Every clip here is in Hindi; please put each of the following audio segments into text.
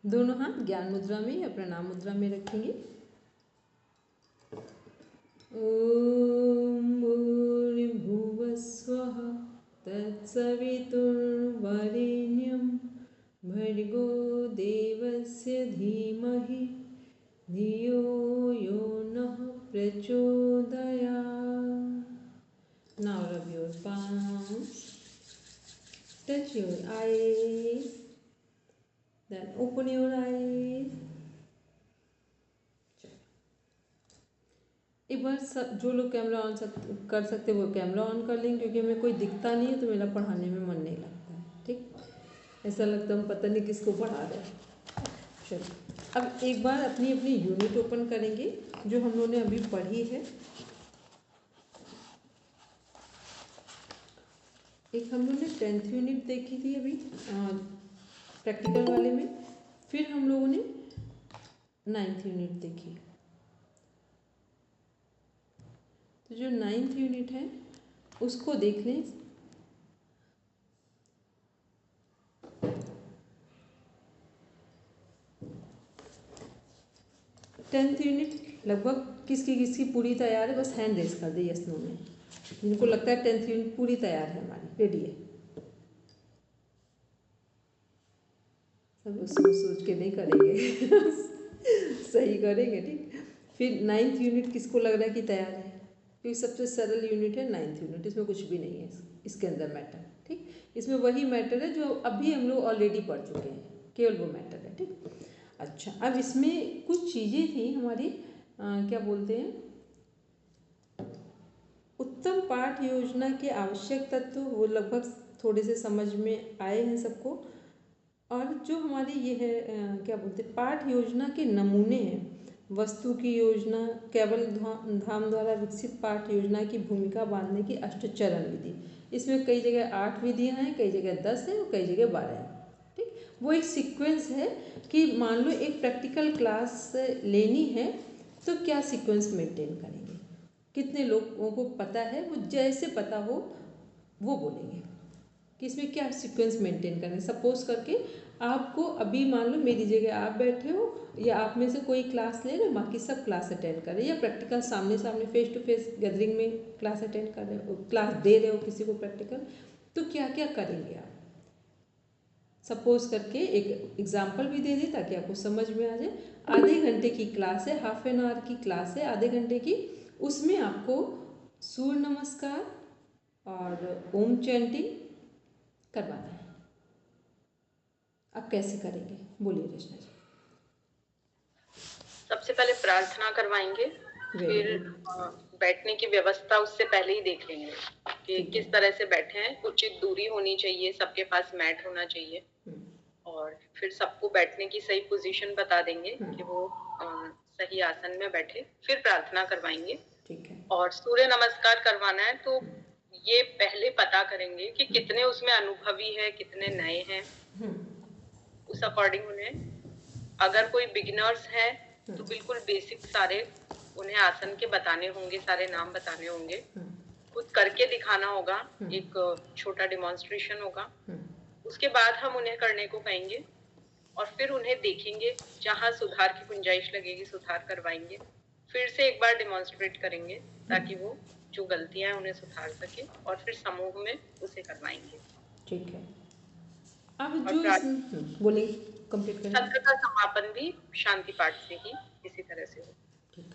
दोनों हाथ ज्ञान मुद्रा में या प्रणाम मुद्रा में रखेंगे। ओम भूर्भुवः स्वः तत्सवितुर्वरेण्यं भर्गो देवस्य धीमहि धियो यो नः प्रचोदयात्। Now rub your palms, touch your eyes, then open your eyes. एक बार सब जो लोग कैमरा ऑन कर सकते वो कैमरा ऑन कर लेंगे, क्योंकि हमें कोई दिखता नहीं है तो मेरा पढ़ाने में मन नहीं लगता है। ठीक, ऐसा लगता है हम पता नहीं किसको पढ़ा रहे हैं। चलो अब एक बार अपनी अपनी यूनिट ओपन करेंगे जो हम लोगों ने अभी पढ़ी है। एक हम लोगों ने 10th यूनिट देखी थी अभी प्रैक्टिकल वाले में, फिर हम लोगों ने 9th यूनिट देखी। तो जो 9th यूनिट है उसको देख लें। टेंथ यूनिट लगभग किसकी पूरी तैयार है, बस हैंड रेस कर दे यस नो में, जिनको लगता है 10th यूनिट पूरी तैयार है, हमारी रेडी है। सब उसको सोच के नहीं करेंगे सही करेंगे। ठीक, फिर 9th यूनिट किसको लग रहा है कि तैयार है, क्योंकि सबसे सरल यूनिट है 9th यूनिट, इसमें कुछ भी नहीं है इसके अंदर मैटर। ठीक, इसमें वही मैटर है जो अभी हम लोग ऑलरेडी पढ़ चुके हैं, केवल वो मैटर है। ठीक, अच्छा अब इसमें कुछ चीज़ें थी हमारी क्या बोलते हैं, उत्तम पाठ योजना के आवश्यक तत्व, वो लगभग थोड़े से समझ में आए हैं सबको। और जो हमारी ये है क्या बोलते हैं, पाठ योजना के नमूने हैं, वस्तु की योजना, केवल धाम द्वारा विकसित पाठ योजना की भूमिका बांधने की अष्टचरण विधि। इसमें कई जगह 8 विधियाँ हैं, कई जगह 10 हैं और कई जगह 12 हैं। ठीक, वो एक सीक्वेंस है कि मान लो एक प्रैक्टिकल क्लास लेनी है तो क्या सीक्वेंस मेंटेन करेंगे, कितने लोगों को पता है, वो जैसे पता हो वो बोलेंगे कि इसमें क्या सीक्वेंस मेंटेन करें। सपोज करके आपको अभी मान लो मेरी जगह आप बैठे हो या आप में से कोई क्लास ले रहे, बाकी सब क्लास अटेंड कर रहे, या प्रैक्टिकल सामने सामने फेस टू फेस गैदरिंग में क्लास अटेंड कर रहे हो, क्लास दे रहे हो किसी को प्रैक्टिकल, तो क्या क्या करेंगे आप। सपोज करके एक एग्जाम्पल भी दे दी ताकि आपको समझ में आ जाए। आधे घंटे की क्लास है, हाफ एन आवर की क्लास है, आधे घंटे की, उसमें आपको सूर्य नमस्कार और ओम चैंटिंग करवाना है। अब कैसे करेंगे, बोलिए रचना जी। सबसे पहले प्रार्थना करवाएंगे, फिर बैठने की व्यवस्था उससे पहले ही देख लेंगे कि किस तरह से बैठे हैं। उचित दूरी होनी चाहिए, सबके पास मैट होना चाहिए, और फिर सबको बैठने की सही पोजीशन बता देंगे कि वो सही आसन में बैठे। फिर प्रार्थना करवाएंगे। ठीक है। और सूर्य नमस्कार करवाना है तो ये पहले पता करेंगे कि कितने उसमें अनुभवी है, कितने नए हैं, उस अकॉर्डिंग उन्हें, अगर कोई बिगिनर्स है तो बिल्कुल बेसिक सारे उन्हें आसन के बताने होंगे, सारे नाम बताने होंगे, खुद करके दिखाना होगा, एक छोटा डेमोन्स्ट्रेशन होगा। उसके बाद हम उन्हें करने को कहेंगे और फिर उन्हें देखेंगे, जहां सुधार की गुंजाइश लगेगी सुधार करवाएंगे, फिर से एक बार डेमोन्स्ट्रेट करेंगे ताकि वो जो गलतियां हैं उन्हें सुधार सके, और फिर समूह में उसे करवाएंगे। ठीक है, अब जो बोलिए कंप्लीट करें। सत्र का समापन भी शांति पाठ से ही इसी तरह से हो। ठीक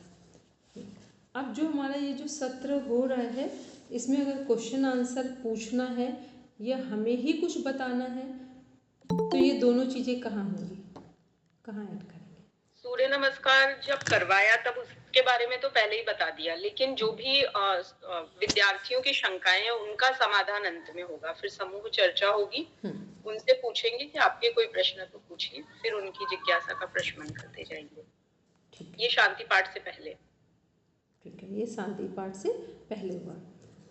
है, अब जो हमारा ये जो सत्र हो रहा है, इसमें अगर क्वेश्चन आंसर पूछना है या हमें ही कुछ बताना है तो ये दोनों चीजें कहाँ होंगी, कहाँ ऐड करेंगे। सूर्य नमस्कार जब करवाया तब उसके बारे में तो पहले ही बता दिया, लेकिन जो भी विद्यार्थियों की शंकाएं हैं उनका समाधान अंत में होगा। फिर समूह चर्चा होगी, उनसे पूछेंगे कि आपके कोई प्रश्न तो पूछिए, फिर उनकी जिज्ञासा का प्रशमन करते जाएंगे। ये शांति पाठ से पहले। ठीक है, ये शांति पाठ से पहले हुआ।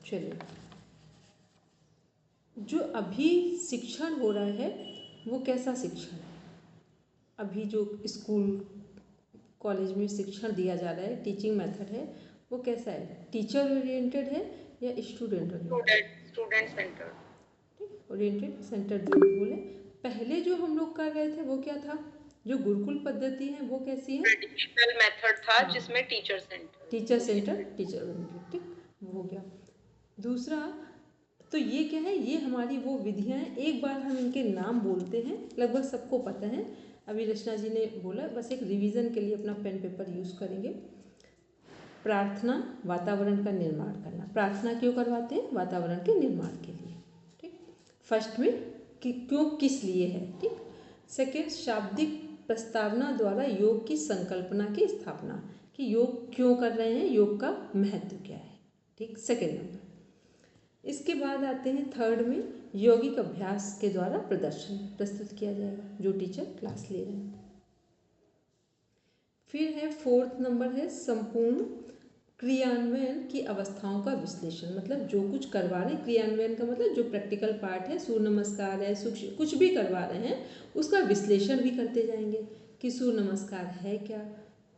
चलिए, जो अभी शिक्षण हो रहा है वो कैसा शिक्षण है, अभी जो स्कूल कॉलेज में शिक्षण दिया जा रहा है, टीचिंग मेथड है, वो कैसा है, टीचर ओरिएंटेड है या स्टूडेंट ओरिएंटेड। स्टूडेंट सेंटर, ठीक, ओरिएंटेड सेंटर जो भी बोले। पहले जो हम लोग कर रहे थे वो क्या था, जो गुरुकुल पद्धति है वो कैसी है? ट्रेडिशनल मेथड था जिसमें टीचर सेंटर टीचर ठीक, वो हो गया। दूसरा तो ये क्या है, ये हमारी वो विधियाँ हैं, एक बार हम इनके नाम बोलते हैं, लगभग सबको पता है। अभी रचना जी ने बोला, बस एक रिवीजन के लिए अपना पेन पेपर यूज़ करेंगे। प्रार्थना, वातावरण का निर्माण करना। प्रार्थना क्यों करवाते हैं? वातावरण के निर्माण के लिए, ठीक। फर्स्ट में क्यों, किस लिए है, ठीक। सेकेंड, शाब्दिक प्रस्तावना द्वारा योग की संकल्पना की स्थापना, कि योग क्यों कर रहे हैं, योग का महत्व क्या है, ठीक, सेकेंड नंबर। इसके बाद आते हैं थर्ड में, यौगिक अभ्यास के द्वारा प्रदर्शन प्रस्तुत किया जाएगा, जो टीचर क्लास ले रहे हैं। फिर है फोर्थ नंबर है, संपूर्ण क्रियान्वयन की अवस्थाओं का विश्लेषण, मतलब जो कुछ करवा रहे हैं, क्रियान्वयन का मतलब जो प्रैक्टिकल पार्ट है, सूर्य नमस्कार है, कुछ भी करवा रहे हैं उसका विश्लेषण भी करते जाएंगे कि सूर्य नमस्कार है क्या,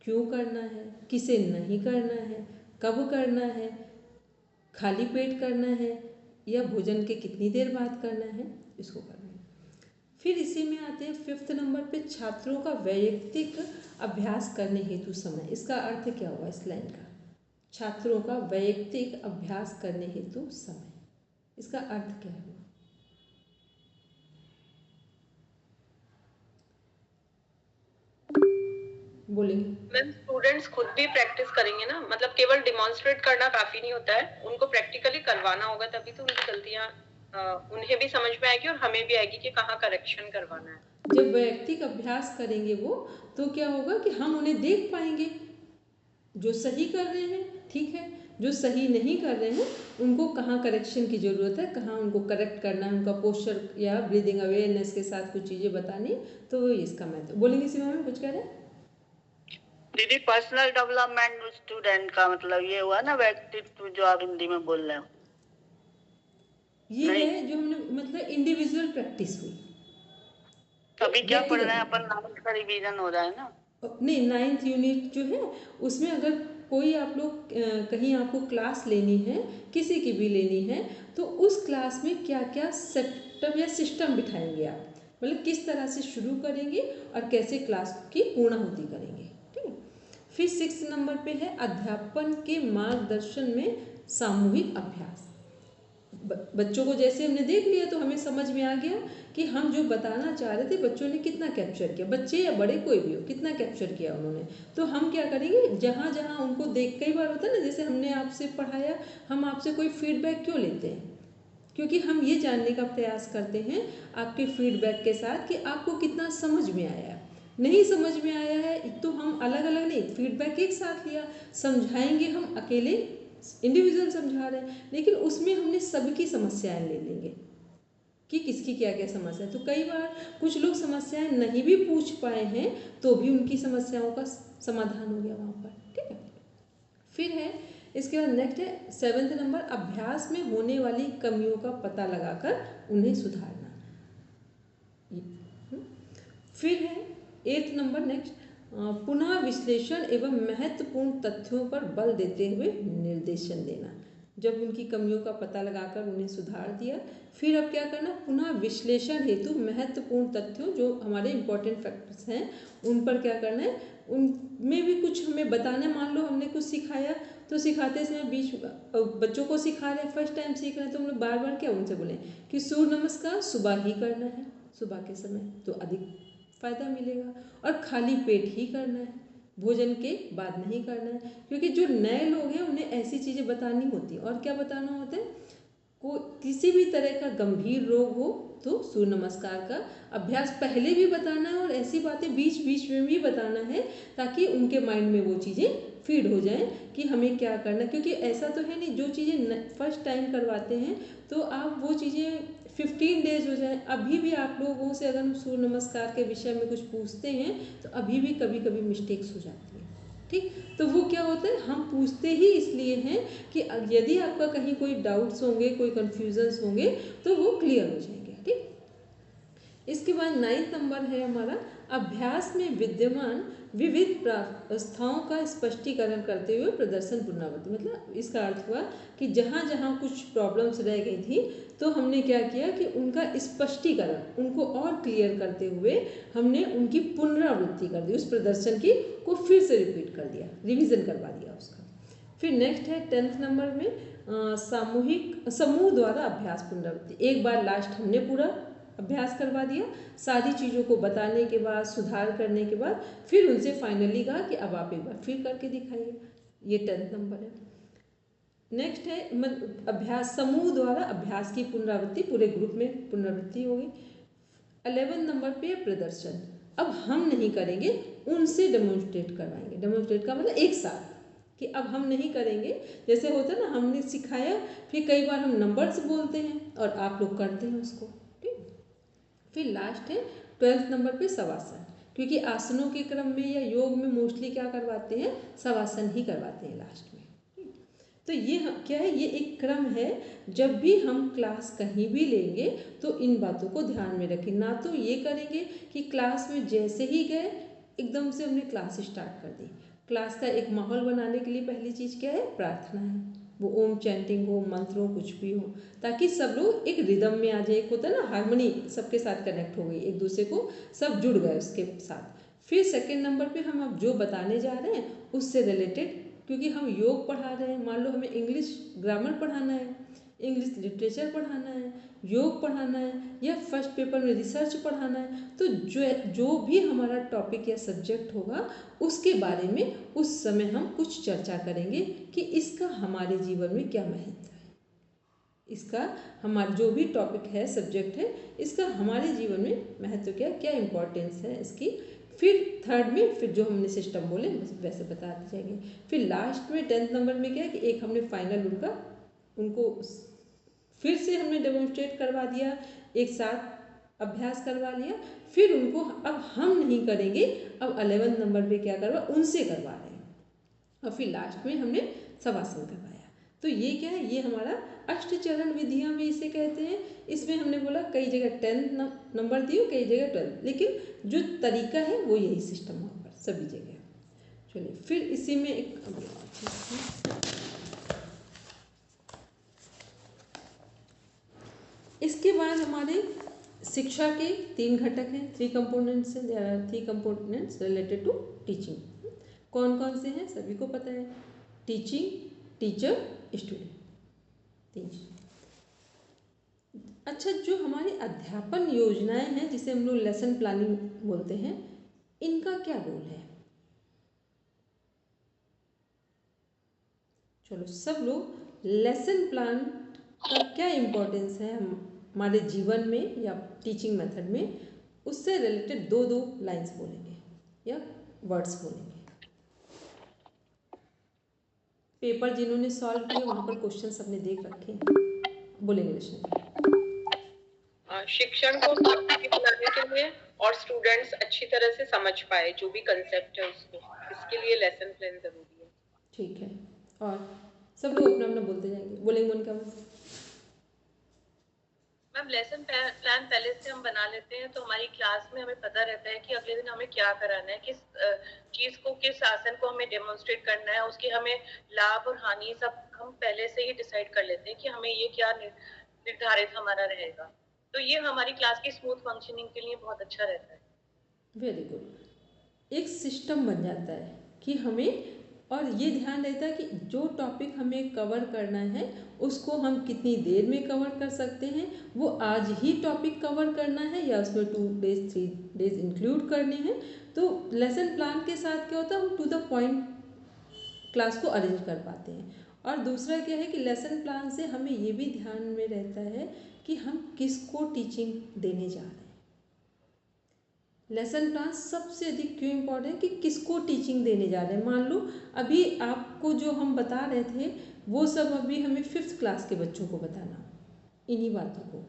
क्यों करना है, किसे नहीं करना है, कब करना है, खाली पेट करना है या भोजन के कितनी देर बाद करना है, इसको करना है। फिर इसी में आते हैं फिफ्थ नंबर पे, छात्रों का वैयक्तिक अभ्यास करने हेतु समय। इसका अर्थ क्या हुआ इस लाइन का? छात्रों का वैयक्तिक अभ्यास करने हेतु समय, इसका अर्थ क्या हुआ? बोलेंगे मैम, स्टूडेंट्स खुद भी प्रैक्टिस करेंगे ना, मतलब केवल डिमॉन्स्ट्रेट करना काफी नहीं होता है, उनको प्रैक्टिकली करवाना होगा, तभी तो उनकी गलतियां उन्हें भी समझ में आएगी और हमें भी आएगी कि कहाँ करेक्शन करवाना है। जब वैयक्तिक अभ्यास करेंगे वो, तो क्या होगा कि हम उन्हें देख पाएंगे, जो सही कर रहे हैं ठीक है, जो सही नहीं कर रहे हैं उनको कहाँ करेक्शन की ज़रूरत है, कहाँ उनको करेक्ट करना है, उनका पोस्चर या ब्रीदिंग अवेयरनेस के साथ कुछ चीज़ें बतानी, तो इसका मैं तो बोलेंगे। सीमा में कुछ कह रहे हैं दीदी? पर्सनल डेवलपमेंट स्टूडेंट का मतलब ये हुआ ना, व्यक्तित्व जो आप हिंदी में बोल रहे हो, ये है जो हमने मतलब इंडिविजुअल प्रैक्टिस हुई। अभी क्या पढ़ रहे हैं अपन? 9th का रिवीजन हो रहा है ना? नहीं, 9th यूनिट जो है उसमें अगर कोई आप लोग कहीं आपको क्लास लेनी है, किसी की भी लेनी है, तो उस क्लास में क्या क्या सेटअप या सिस्टम बिठाएंगे आप, मतलब किस तरह से शुरू करेंगे और कैसे क्लास की पूर्णाहुति करेंगे, ठीक है। फिर 6 नंबर पे है, अध्यापन के मार्गदर्शन में सामूहिक अभ्यास। बच्चों को जैसे हमने देख लिया तो हमें समझ में आ गया कि हम जो बताना चाह रहे थे बच्चों ने कितना कैप्चर किया, बच्चे या बड़े कोई भी हो, कितना कैप्चर किया उन्होंने। तो हम क्या करेंगे, जहाँ जहाँ उनको देख, कई बार होता है ना, जैसे हमने आपसे पढ़ाया, हम आपसे कोई फीडबैक क्यों लेते हैं? क्योंकि हम ये जानने का प्रयास करते हैं आपके फीडबैक के साथ कि आपको कितना समझ में आया है। नहीं समझ में आया है तो हम अलग अलग नहीं, फीडबैक एक साथ लिया, समझाएंगे हम अकेले इंडिविजुअल समझा रहे हैं, लेकिन उसमें हमने सबकी समस्याएं ले लेंगे कि किसकी क्या क्या समस्या है। तो कई बार कुछ लोग समस्याएं नहीं भी पूछ पाए हैं तो भी उनकी समस्याओं का समाधान हो गया वहाँ पर, ठीक है। फिर है इसके बाद नेक्स्ट है 7th नंबर, अभ्यास में होने वाली कमियों का पता लगाकर उन्हें सुधारना। फिर है 8th नंबर नेक्स्ट, पुनः विश्लेषण एवं महत्वपूर्ण तथ्यों पर बल देते हुए निर्देशन देना। जब उनकी कमियों का पता लगाकर उन्हें सुधार दिया, फिर अब क्या करना, पुनः विश्लेषण हेतु महत्वपूर्ण तथ्यों, जो हमारे इंपॉर्टेंट फैक्टर्स हैं, उन पर क्या करना है, उनमें भी कुछ हमें बताना है। मान लो हमने कुछ सिखाया, तो सिखाते समय बीच बच्चों को सिखा रहे हैं, फर्स्ट टाइम सीख रहे हैं, तो हम लोग बार बार क्या उनसे बोलें कि सूर्य नमस्कार सुबह ही करना है, सुबह के समय तो अधिक फ़ायदा मिलेगा, और खाली पेट ही करना है, भोजन के बाद नहीं करना है। क्योंकि जो नए लोग हैं उन्हें ऐसी चीज़ें बतानी होती हैं। और क्या बताना होता है, को किसी भी तरह का गंभीर रोग हो तो सूर्य नमस्कार का अभ्यास पहले भी बताना है, और ऐसी बातें बीच बीच में भी बताना है, ताकि उनके माइंड में वो चीज़ें फीड हो जाएं कि हमें क्या करना है। क्योंकि ऐसा तो है नहीं, जो चीज़ें फर्स्ट टाइम करवाते हैं तो आप वो चीज़ें 15 डेज हो जाए, अभी भी आप लोगों से अगर हम सूर्य नमस्कार के विषय में कुछ पूछते हैं तो अभी भी कभी कभी मिस्टेक्स हो जाती हैं, ठीक। तो वो क्या होता है, हम पूछते ही इसलिए हैं कि यदि आपका कहीं कोई डाउट्स होंगे, कोई कन्फ्यूजन्स होंगे, तो वो क्लियर हो जाएंगे, ठीक। इसके बाद 9th नंबर है हमारा, अभ्यास में विद्यमान विविध प्रावस्थाओं का स्पष्टीकरण करते हुए प्रदर्शन पुनरावृत्ति। मतलब इसका अर्थ हुआ कि जहाँ जहाँ कुछ प्रॉब्लम्स रह गई थी तो हमने क्या किया कि उनका स्पष्टीकरण, उनको और क्लियर करते हुए हमने उनकी पुनरावृत्ति कर दी, उस प्रदर्शन की को फिर से रिपीट कर दिया, रिवीजन करवा दिया उसका। फिर नेक्स्ट है 10th नंबर में समूह द्वारा अभ्यास पुनरावृत्ति। एक बार लास्ट हमने पूरा अभ्यास करवा दिया, सारी चीज़ों को बताने के बाद, सुधार करने के बाद फिर उनसे फाइनली कहा कि अब आप एक बार फिर करके दिखाइए। ये 10th नंबर है। नेक्स्ट है अभ्यास, समूह द्वारा अभ्यास की पुनरावृत्ति, पूरे ग्रुप में पुनरावृत्ति होगी। 11 नंबर पे प्रदर्शन, अब हम नहीं करेंगे, उनसे डेमोन्स्ट्रेट करवाएंगे। डेमोन्स्ट्रेट का मतलब एक साथ, कि अब हम नहीं करेंगे, जैसे होता है ना हमने सिखाया, फिर कई बार हम नंबर्स बोलते हैं और आप लोग करते हैं उसको, ठीक। फिर लास्ट है 12th नंबर पे शवासन, क्योंकि आसनों के क्रम में या योग में मोस्टली क्या करवाते हैं, शवासन ही करवाते हैं लास्ट में। तो ये क्या है, ये एक क्रम है। जब भी हम क्लास कहीं भी लेंगे तो इन बातों को ध्यान में रखें। ना तो ये करेंगे कि क्लास में जैसे ही गए एकदम से हमने क्लास स्टार्ट कर दी। क्लास का एक माहौल बनाने के लिए पहली चीज़ क्या है, प्रार्थना है। वो ओम चैंटिंग हो, मंत्र हो, कुछ भी हो, ताकि सब लोग एक रिदम में आ जाए। एक होता है ना हारमोनी, सबके साथ कनेक्ट हो गई, एक दूसरे को सब जुड़ गए उसके साथ। फिर सेकेंड नंबर पे हम अब जो बताने जा रहे हैं उससे रिलेटेड, क्योंकि हम योग पढ़ा रहे हैं, मान लो हमें इंग्लिश ग्रामर पढ़ाना है, इंग्लिश लिटरेचर पढ़ाना है, योग पढ़ाना है, या फर्स्ट पेपर में रिसर्च पढ़ाना है, तो जो भी हमारा टॉपिक या सब्जेक्ट होगा उसके बारे में उस समय हम कुछ चर्चा करेंगे कि इसका हमारे जीवन में क्या महत्व है, इसका हमारा जो भी टॉपिक है, सब्जेक्ट है, इसका हमारे जीवन में महत्व क्या, क्या इम्पोर्टेंस है इसकी। फिर थर्ड में फिर जो हमने सिस्टम बोले वैसे बताते जाएंगे। फिर लास्ट में 10th नंबर में क्या है कि एक हमने फाइनल उनको फिर से हमने डेमोन्स्ट्रेट करवा दिया, एक साथ अभ्यास करवा लिया। फिर उनको अब हम नहीं करेंगे, अब 11 नंबर पे क्या करवा, उनसे करवा रहे हैं। और फिर लास्ट में हमने शवासन करवाया। तो ये क्या है, ये हमारा अष्टचरण विधियां भी इसे कहते हैं। इसमें हमने बोला कई जगह 10 नंबर दिए, कई जगह 12, लेकिन जो तरीका है वो यही सिस्टम वहाँ पर सभी जगह। चलिए फिर इसी में एक इसके बाद हमारे शिक्षा के 3 घटक हैं, 3 कंपोनेंट्स हैं। There are 3 components related to teaching. कौन कौन से हैं सभी को पता है, टीचिंग, टीचर, स्टूडेंट, 3। अच्छा, जो हमारी अध्यापन योजनाएं हैं जिसे हम लोग लेसन प्लानिंग बोलते हैं, इनका क्या रोल है? चलो सब लोग, लेसन प्लान का क्या इम्पोर्टेंस है हमारे जीवन में या टीचिंग मेथड में, उससे रिलेटेड 2 लाइंस बोलेंगे या वर्ड्स बोलेंगे। पेपर जिन्होंने सॉल्व किए वहाँ पर क्वेश्चन सबने देख रखे हैं, बोलेंगे रश्मि। शिक्षण को प्रैक्टिकल बनाने के लिए और स्टूडेंट्स अच्छी तरह से समझ पाए जो भी कंसेप्ट है उसको, इसके लिए लेसन प्लान जरूरी है। ठीक है, और सब लोग अपना अपना बोलते जाएंगे, बोलेंगे उनका। मैम लेसन प्लान पहले से हम बना लेते हैं तो हमारी क्लास में हमें पता रहता है कि अगले दिन हमें क्या कराना है, किस चीज को, किस आसन को हमें डेमोन्स्ट्रेट करना है, उसके हमें लाभ और हानि सब हम पहले से ही डिसाइड कर लेते हैं कि हमें ये क्या निर्धारित हमारा रहेगा। तो ये हमारी क्लास की स्मूथ फंक्शनिंग के लिए बहुत अच्छा रहता है। Very good. एक सिस्टम बन जाता है कि हमें, और ये ध्यान रहता है कि जो टॉपिक हमें कवर करना है उसको हम कितनी देर में कवर कर सकते हैं, वो आज ही टॉपिक कवर करना है या उसमें 2 डेज 3 डेज इंक्लूड करने हैं। तो लेसन प्लान के साथ क्या होता है, हम टू द पॉइंट क्लास को अरेंज कर पाते हैं। और दूसरा क्या है कि लेसन प्लान से हमें ये भी ध्यान में रहता है कि हम किसको टीचिंग देने जा रहे हैं। लेसन प्लान सबसे अधिक क्यों इम्पोर्टेंट है कि किसको टीचिंग देने जा रहे हैं। मान लो अभी आपको जो हम बता रहे थे वो सब अभी हमें 5th क्लास के बच्चों को बताना, इन्हीं बातों को,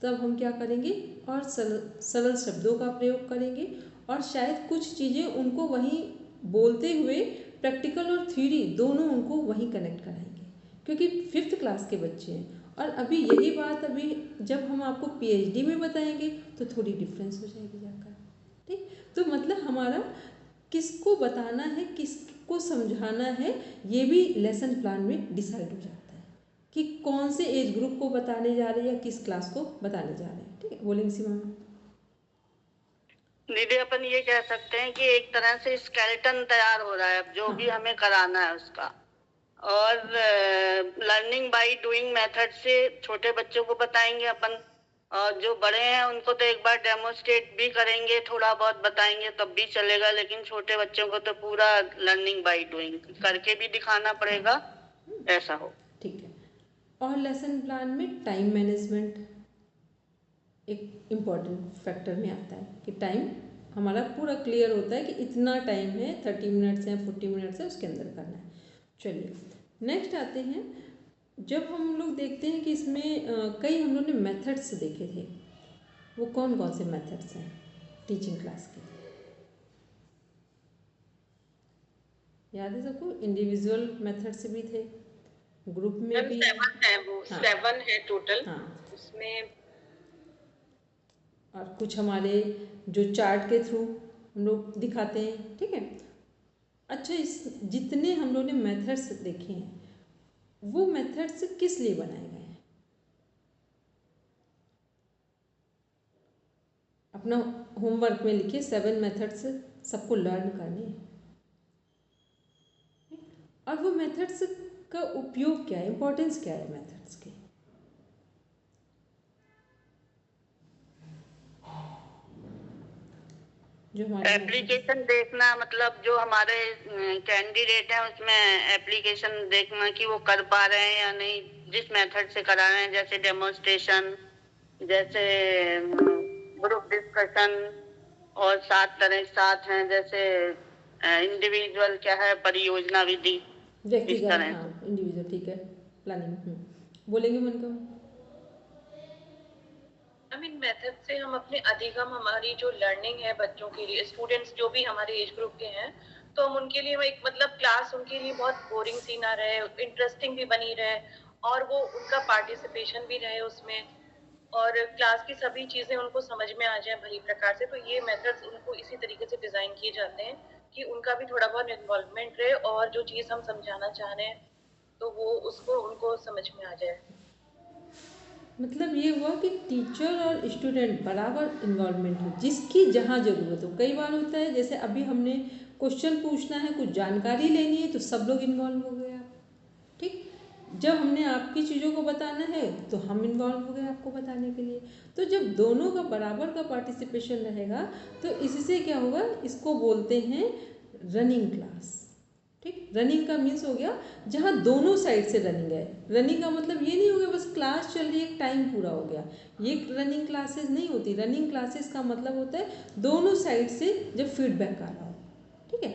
तब हम क्या करेंगे और सरल शब्दों का प्रयोग करेंगे और शायद कुछ चीज़ें उनको वहीं बोलते हुए प्रैक्टिकल और थ्योरी दोनों उनको वहीं कनेक्ट कराएंगे, क्योंकि 5th क्लास के बच्चे हैं। और अभी यही बात अभी जब हम आपको PhD में बताएंगे तो थोड़ी डिफरेंस हो जाएगी जाकर, ठीक। तो मतलब हमारा किसको बताना है, किसको समझाना है, ये भी लेसन प्लान में डिसाइड हो जाता है कि कौन से एज ग्रुप को बताने जा रहे हैं या किस क्लास को बताने जा रहे हैं। ठीक है, बोलेंगे सीमा। दीदी अपन ये कह सकते हैं कि एक तरह से स्केलेटन तैयार हो रहा है अब जो भी हमें कराना है उसका, और लर्निंग बाय डूइंग मेथड से छोटे बच्चों को बताएंगे अपन, और जो बड़े हैं उनको तो एक बार डेमोस्ट्रेट भी करेंगे, थोड़ा बहुत बताएंगे तब भी चलेगा, लेकिन छोटे बच्चों को तो पूरा लर्निंग बाय डूइंग करके भी दिखाना पड़ेगा, ऐसा हो। ठीक है। और लेसन प्लान में टाइम मैनेजमेंट एक इम्पॉर्टेंट फैक्टर में आता है कि टाइम हमारा पूरा क्लियर होता है कि इतना टाइम है, 30 मिनट्स है, 40 मिनट्स है, उसके अंदर करना है। चलिए नेक्स्ट आते हैं। जब हम लोग देखते हैं कि इसमें कई हम लोग ने मेथड्स देखे थे, वो कौन कौन से मेथड्स हैं टीचिंग क्लास के? याद है सबको? इंडिविजुअल मेथड्स भी थे, ग्रुप में भी 7 है, वो 7 है टोटल। हाँ, उसमें और कुछ हमारे जो चार्ट के थ्रू हम लोग दिखाते हैं। ठीक है। अच्छा, इस जितने हम लोग ने मेथड्स देखे हैं वो मेथड्स किस लिए बनाए गए हैं? अपना होमवर्क में लिखिए 7 मेथड्स सबको लर्न करने हैं। और वो मेथड्स का उपयोग क्या है, इंपॉर्टेंस क्या है मेथड्स के? जो हमारे एप्लीकेशन देखना, मतलब जो हमारे कैंडिडेट हैं उसमें एप्लीकेशन देखना कि वो कर पा रहे हैं या नहीं, जिस मेथड से करा रहे हैं, जैसे डेमोन्स्ट्रेशन, जैसे ग्रुप डिस्कशन, और 7 तरह 7 हैं, जैसे इंडिविजुअल क्या है, परियोजना विधि, इस व्यक्तिगत, तरह हाँ से। इंडिविजुअल, ठीक है, प्लानिंग। बोलेंगे मन को? इन मेथड से हम अपने अधिगम, हमारी जो लर्निंग है बच्चों के लिए, स्टूडेंट्स जो भी हमारे एज ग्रुप के हैं, तो हम उनके लिए एक मतलब क्लास उनके लिए बहुत बोरिंग सी ना रहे, इंटरेस्टिंग भी बनी रहे, और वो उनका पार्टिसिपेशन भी रहे उसमें, और क्लास की सभी चीजें उनको समझ में आ जाए भली प्रकार से। तो ये मेथड्स उनको इसी तरीके से डिजाइन किए जाते हैं कि उनका भी थोड़ा बहुत इन्वॉल्वमेंट रहे, और जो चीज हम समझाना चाह रहे हैं तो वो उसको उनको समझ में आ जाए। मतलब ये हुआ कि टीचर और स्टूडेंट बराबर इन्वॉल्वमेंट हो, जिसकी जहाँ ज़रूरत हो। कई बार होता है जैसे अभी हमने क्वेश्चन पूछना है, कुछ जानकारी लेनी है, तो सब लोग इन्वॉल्व हो गए आप। ठीक। जब हमने आपकी चीज़ों को बताना है तो हम इन्वॉल्व हो गए आपको बताने के लिए। तो जब दोनों का बराबर का पार्टिसिपेशन रहेगा तो इससे क्या होगा, इसको बोलते हैं रनिंग क्लास। ठीक। रनिंग का मीन्स हो गया जहाँ दोनों साइड से रनिंग है। रनिंग का मतलब ये नहीं हो गया बस क्लास चल रही है, एक टाइम पूरा हो गया, ये रनिंग क्लासेस नहीं होती। रनिंग क्लासेस का मतलब होता है दोनों साइड से जब फीडबैक आ रहा हो, ठीक है,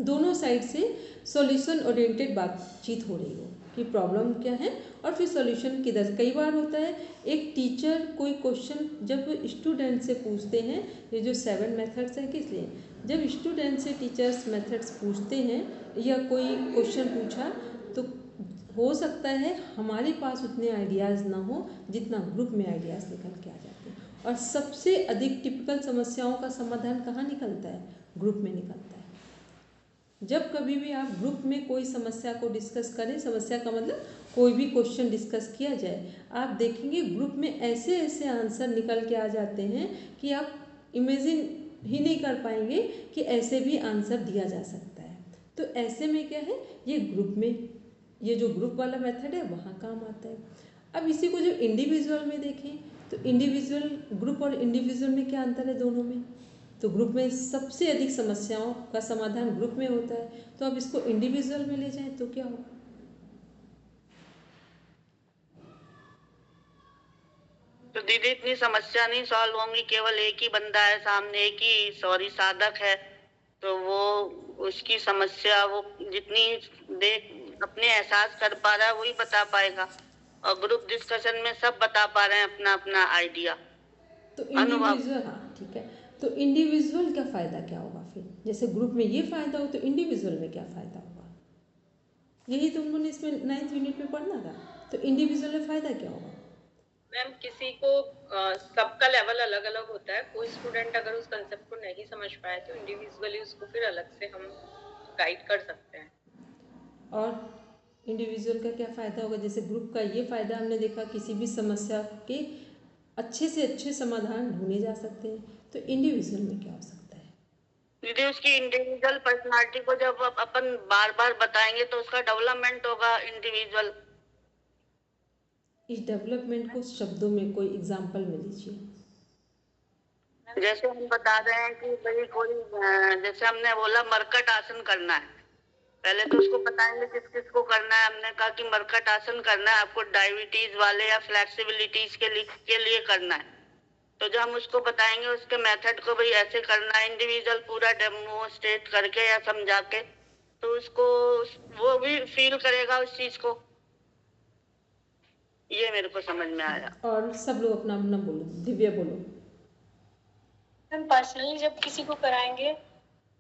दोनों साइड से सॉल्यूशन ओरिएंटेड बातचीत हो रही हो कि प्रॉब्लम क्या है और फिर सॉल्यूशन किधर। कई बार होता है एक टीचर कोई क्वेश्चन जब स्टूडेंट से पूछते हैं, ये जो 7 मेथड्स हैं किस लिए, जब स्टूडेंट से टीचर्स मेथड्स पूछते हैं या कोई क्वेश्चन पूछा, तो हो सकता है हमारे पास उतने आइडियाज़ ना हो जितना ग्रुप में आइडियाज़ निकल के आ जाते हैं। और सबसे अधिक टिपिकल समस्याओं का समाधान कहाँ निकलता है? ग्रुप में निकलता है। जब कभी भी आप ग्रुप में कोई समस्या को डिस्कस करें, समस्या का मतलब कोई भी क्वेश्चन डिस्कस किया जाए, आप देखेंगे ग्रुप में ऐसे ऐसे आंसर निकल के आ जाते हैं कि आप इमेजिन ही नहीं कर पाएंगे कि ऐसे भी आंसर दिया जा सकता है। तो ऐसे में क्या है, ये ग्रुप में, ये जो ग्रुप वाला मेथड है वहाँ काम आता है। अब इसी को जब इंडिविजुअल में देखें तो इंडिविजुअल, ग्रुप और इंडिविजुअल में क्या अंतर है दोनों में? तो ग्रुप में सबसे अधिक समस्याओं का समाधान ग्रुप में होता है, तो अब इसको इंडिविजुअल में ले जाएं तो क्या होगा? तो दीदी इतनी समस्या नहीं सॉल्व होंगी, केवल एक ही बंदा है सामने, एक ही साधक है, तो वो उसकी समस्या वो जितनी देख अपने एहसास कर पा रहा है वही बता पाएगा, और ग्रुप डिस्कशन में सब बता पा रहे हैं अपना अपना आइडिया, तो अनुभव। इंडिविजुअल, हाँ ठीक है, तो इंडिविजुअल का फ़ायदा क्या होगा फिर? जैसे ग्रुप में ये फ़ायदा हो तो इंडिविजुअल में क्या फ़ायदा होगा? यही तो उन्होंने इसमें 9th यूनिट में पढ़ना था। तो इंडिविजुअल में फ़ायदा क्या होगा? मैम किसी को सबका लेवल अलग अलग होता है। कोई स्टूडेंट अगर उस कंसेप्ट को नहीं समझ पाए तो इंडिविजुअली उसको फिर अलग से हम गाइड कर सकते हैं। और इंडिविजुअल का क्या फ़ायदा होगा? जैसे ग्रुप का ये फ़ायदा हमने देखा, किसी भी समस्या के अच्छे से अच्छे समाधान ढूंढे जा सकते हैं। तो इंडिविजुअल में क्या हो सकता है? दीदी उसकी इंडिविजुअल पर्सनालिटी को जब अपन बार बार बताएंगे तो उसका डेवलपमेंट होगा इंडिविजुअल। इस डेवलपमेंट को शब्दों में कोई एग्जाम्पल में लीजिए। जैसे हम बता रहे हैं कि भाई कोई जैसे हमने बोला मरकट आसन करना है, पहले तो उसको बताएंगे किस किस को करना है। हमने कहा कि मरकट आसन करना है आपको डायबिटीज वाले या फ्लेक्सिबिलिटीज के लिए करना है। तो जब हम उसको बताएंगे उसके मेथड को, भाई ऐसे करना है इंडिविजुअल पूरा डेमोस्ट्रेट करके या समझा के, तो उसको वो भी फील करेगा उस चीज को। ये मेरे को समझ में आया। और सब लोग अपना अपना बोलो। दिव्या बोलो। हम पर्सनली जब किसी को कराएंगे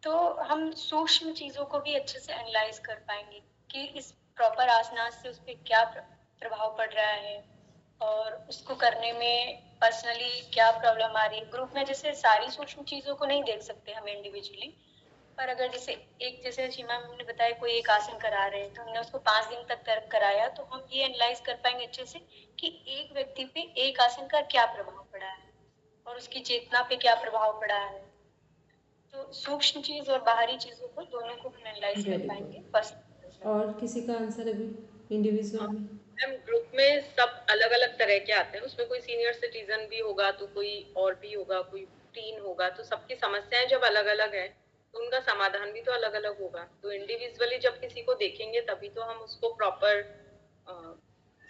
तो हम सूक्ष्म चीजों को भी अच्छे से एनालाइज कर पाएंगे कि इस प्रॉपर आसनास से उस पर क्या प्रभाव पड़ रहा है और उसको करने में पर्सनली क्या प्रॉब्लम आ रही है। ग्रुप में जैसे सारी सूक्ष्म चीजों को नहीं देख सकते हम इंडिविजुअली, पर अगर जैसे सीमा मैम ने बताया कोई एक आसन करा रहे हैं तो हमने उसको 5 दिन तक कराया, तो हम ये एनालाइज कर पाएंगे अच्छे से कि एक व्यक्ति पे एक आसन का क्या प्रभाव पड़ा है और उसकी चेतना पे क्या प्रभाव पड़ा है। तो सूक्ष्म चीज और बाहरी चीजों को दोनों को हम एनालाइज कर पाएंगे बस। और किसी का आंसर अभी इंडिविजुअल में? मैम ग्रुप में सब अलग अलग तरह के आते हैं, उसमें कोई सीनियर सिटीजन भी होगा तो कोई और भी होगा, कोई टीन होगा, तो सबकी समस्याएं जब अलग अलग है तो उनका समाधान भी तो अलग अलग होगा। तो इंडिविजुअली जब किसी को देखेंगे तभी तो हम उसको प्रॉपर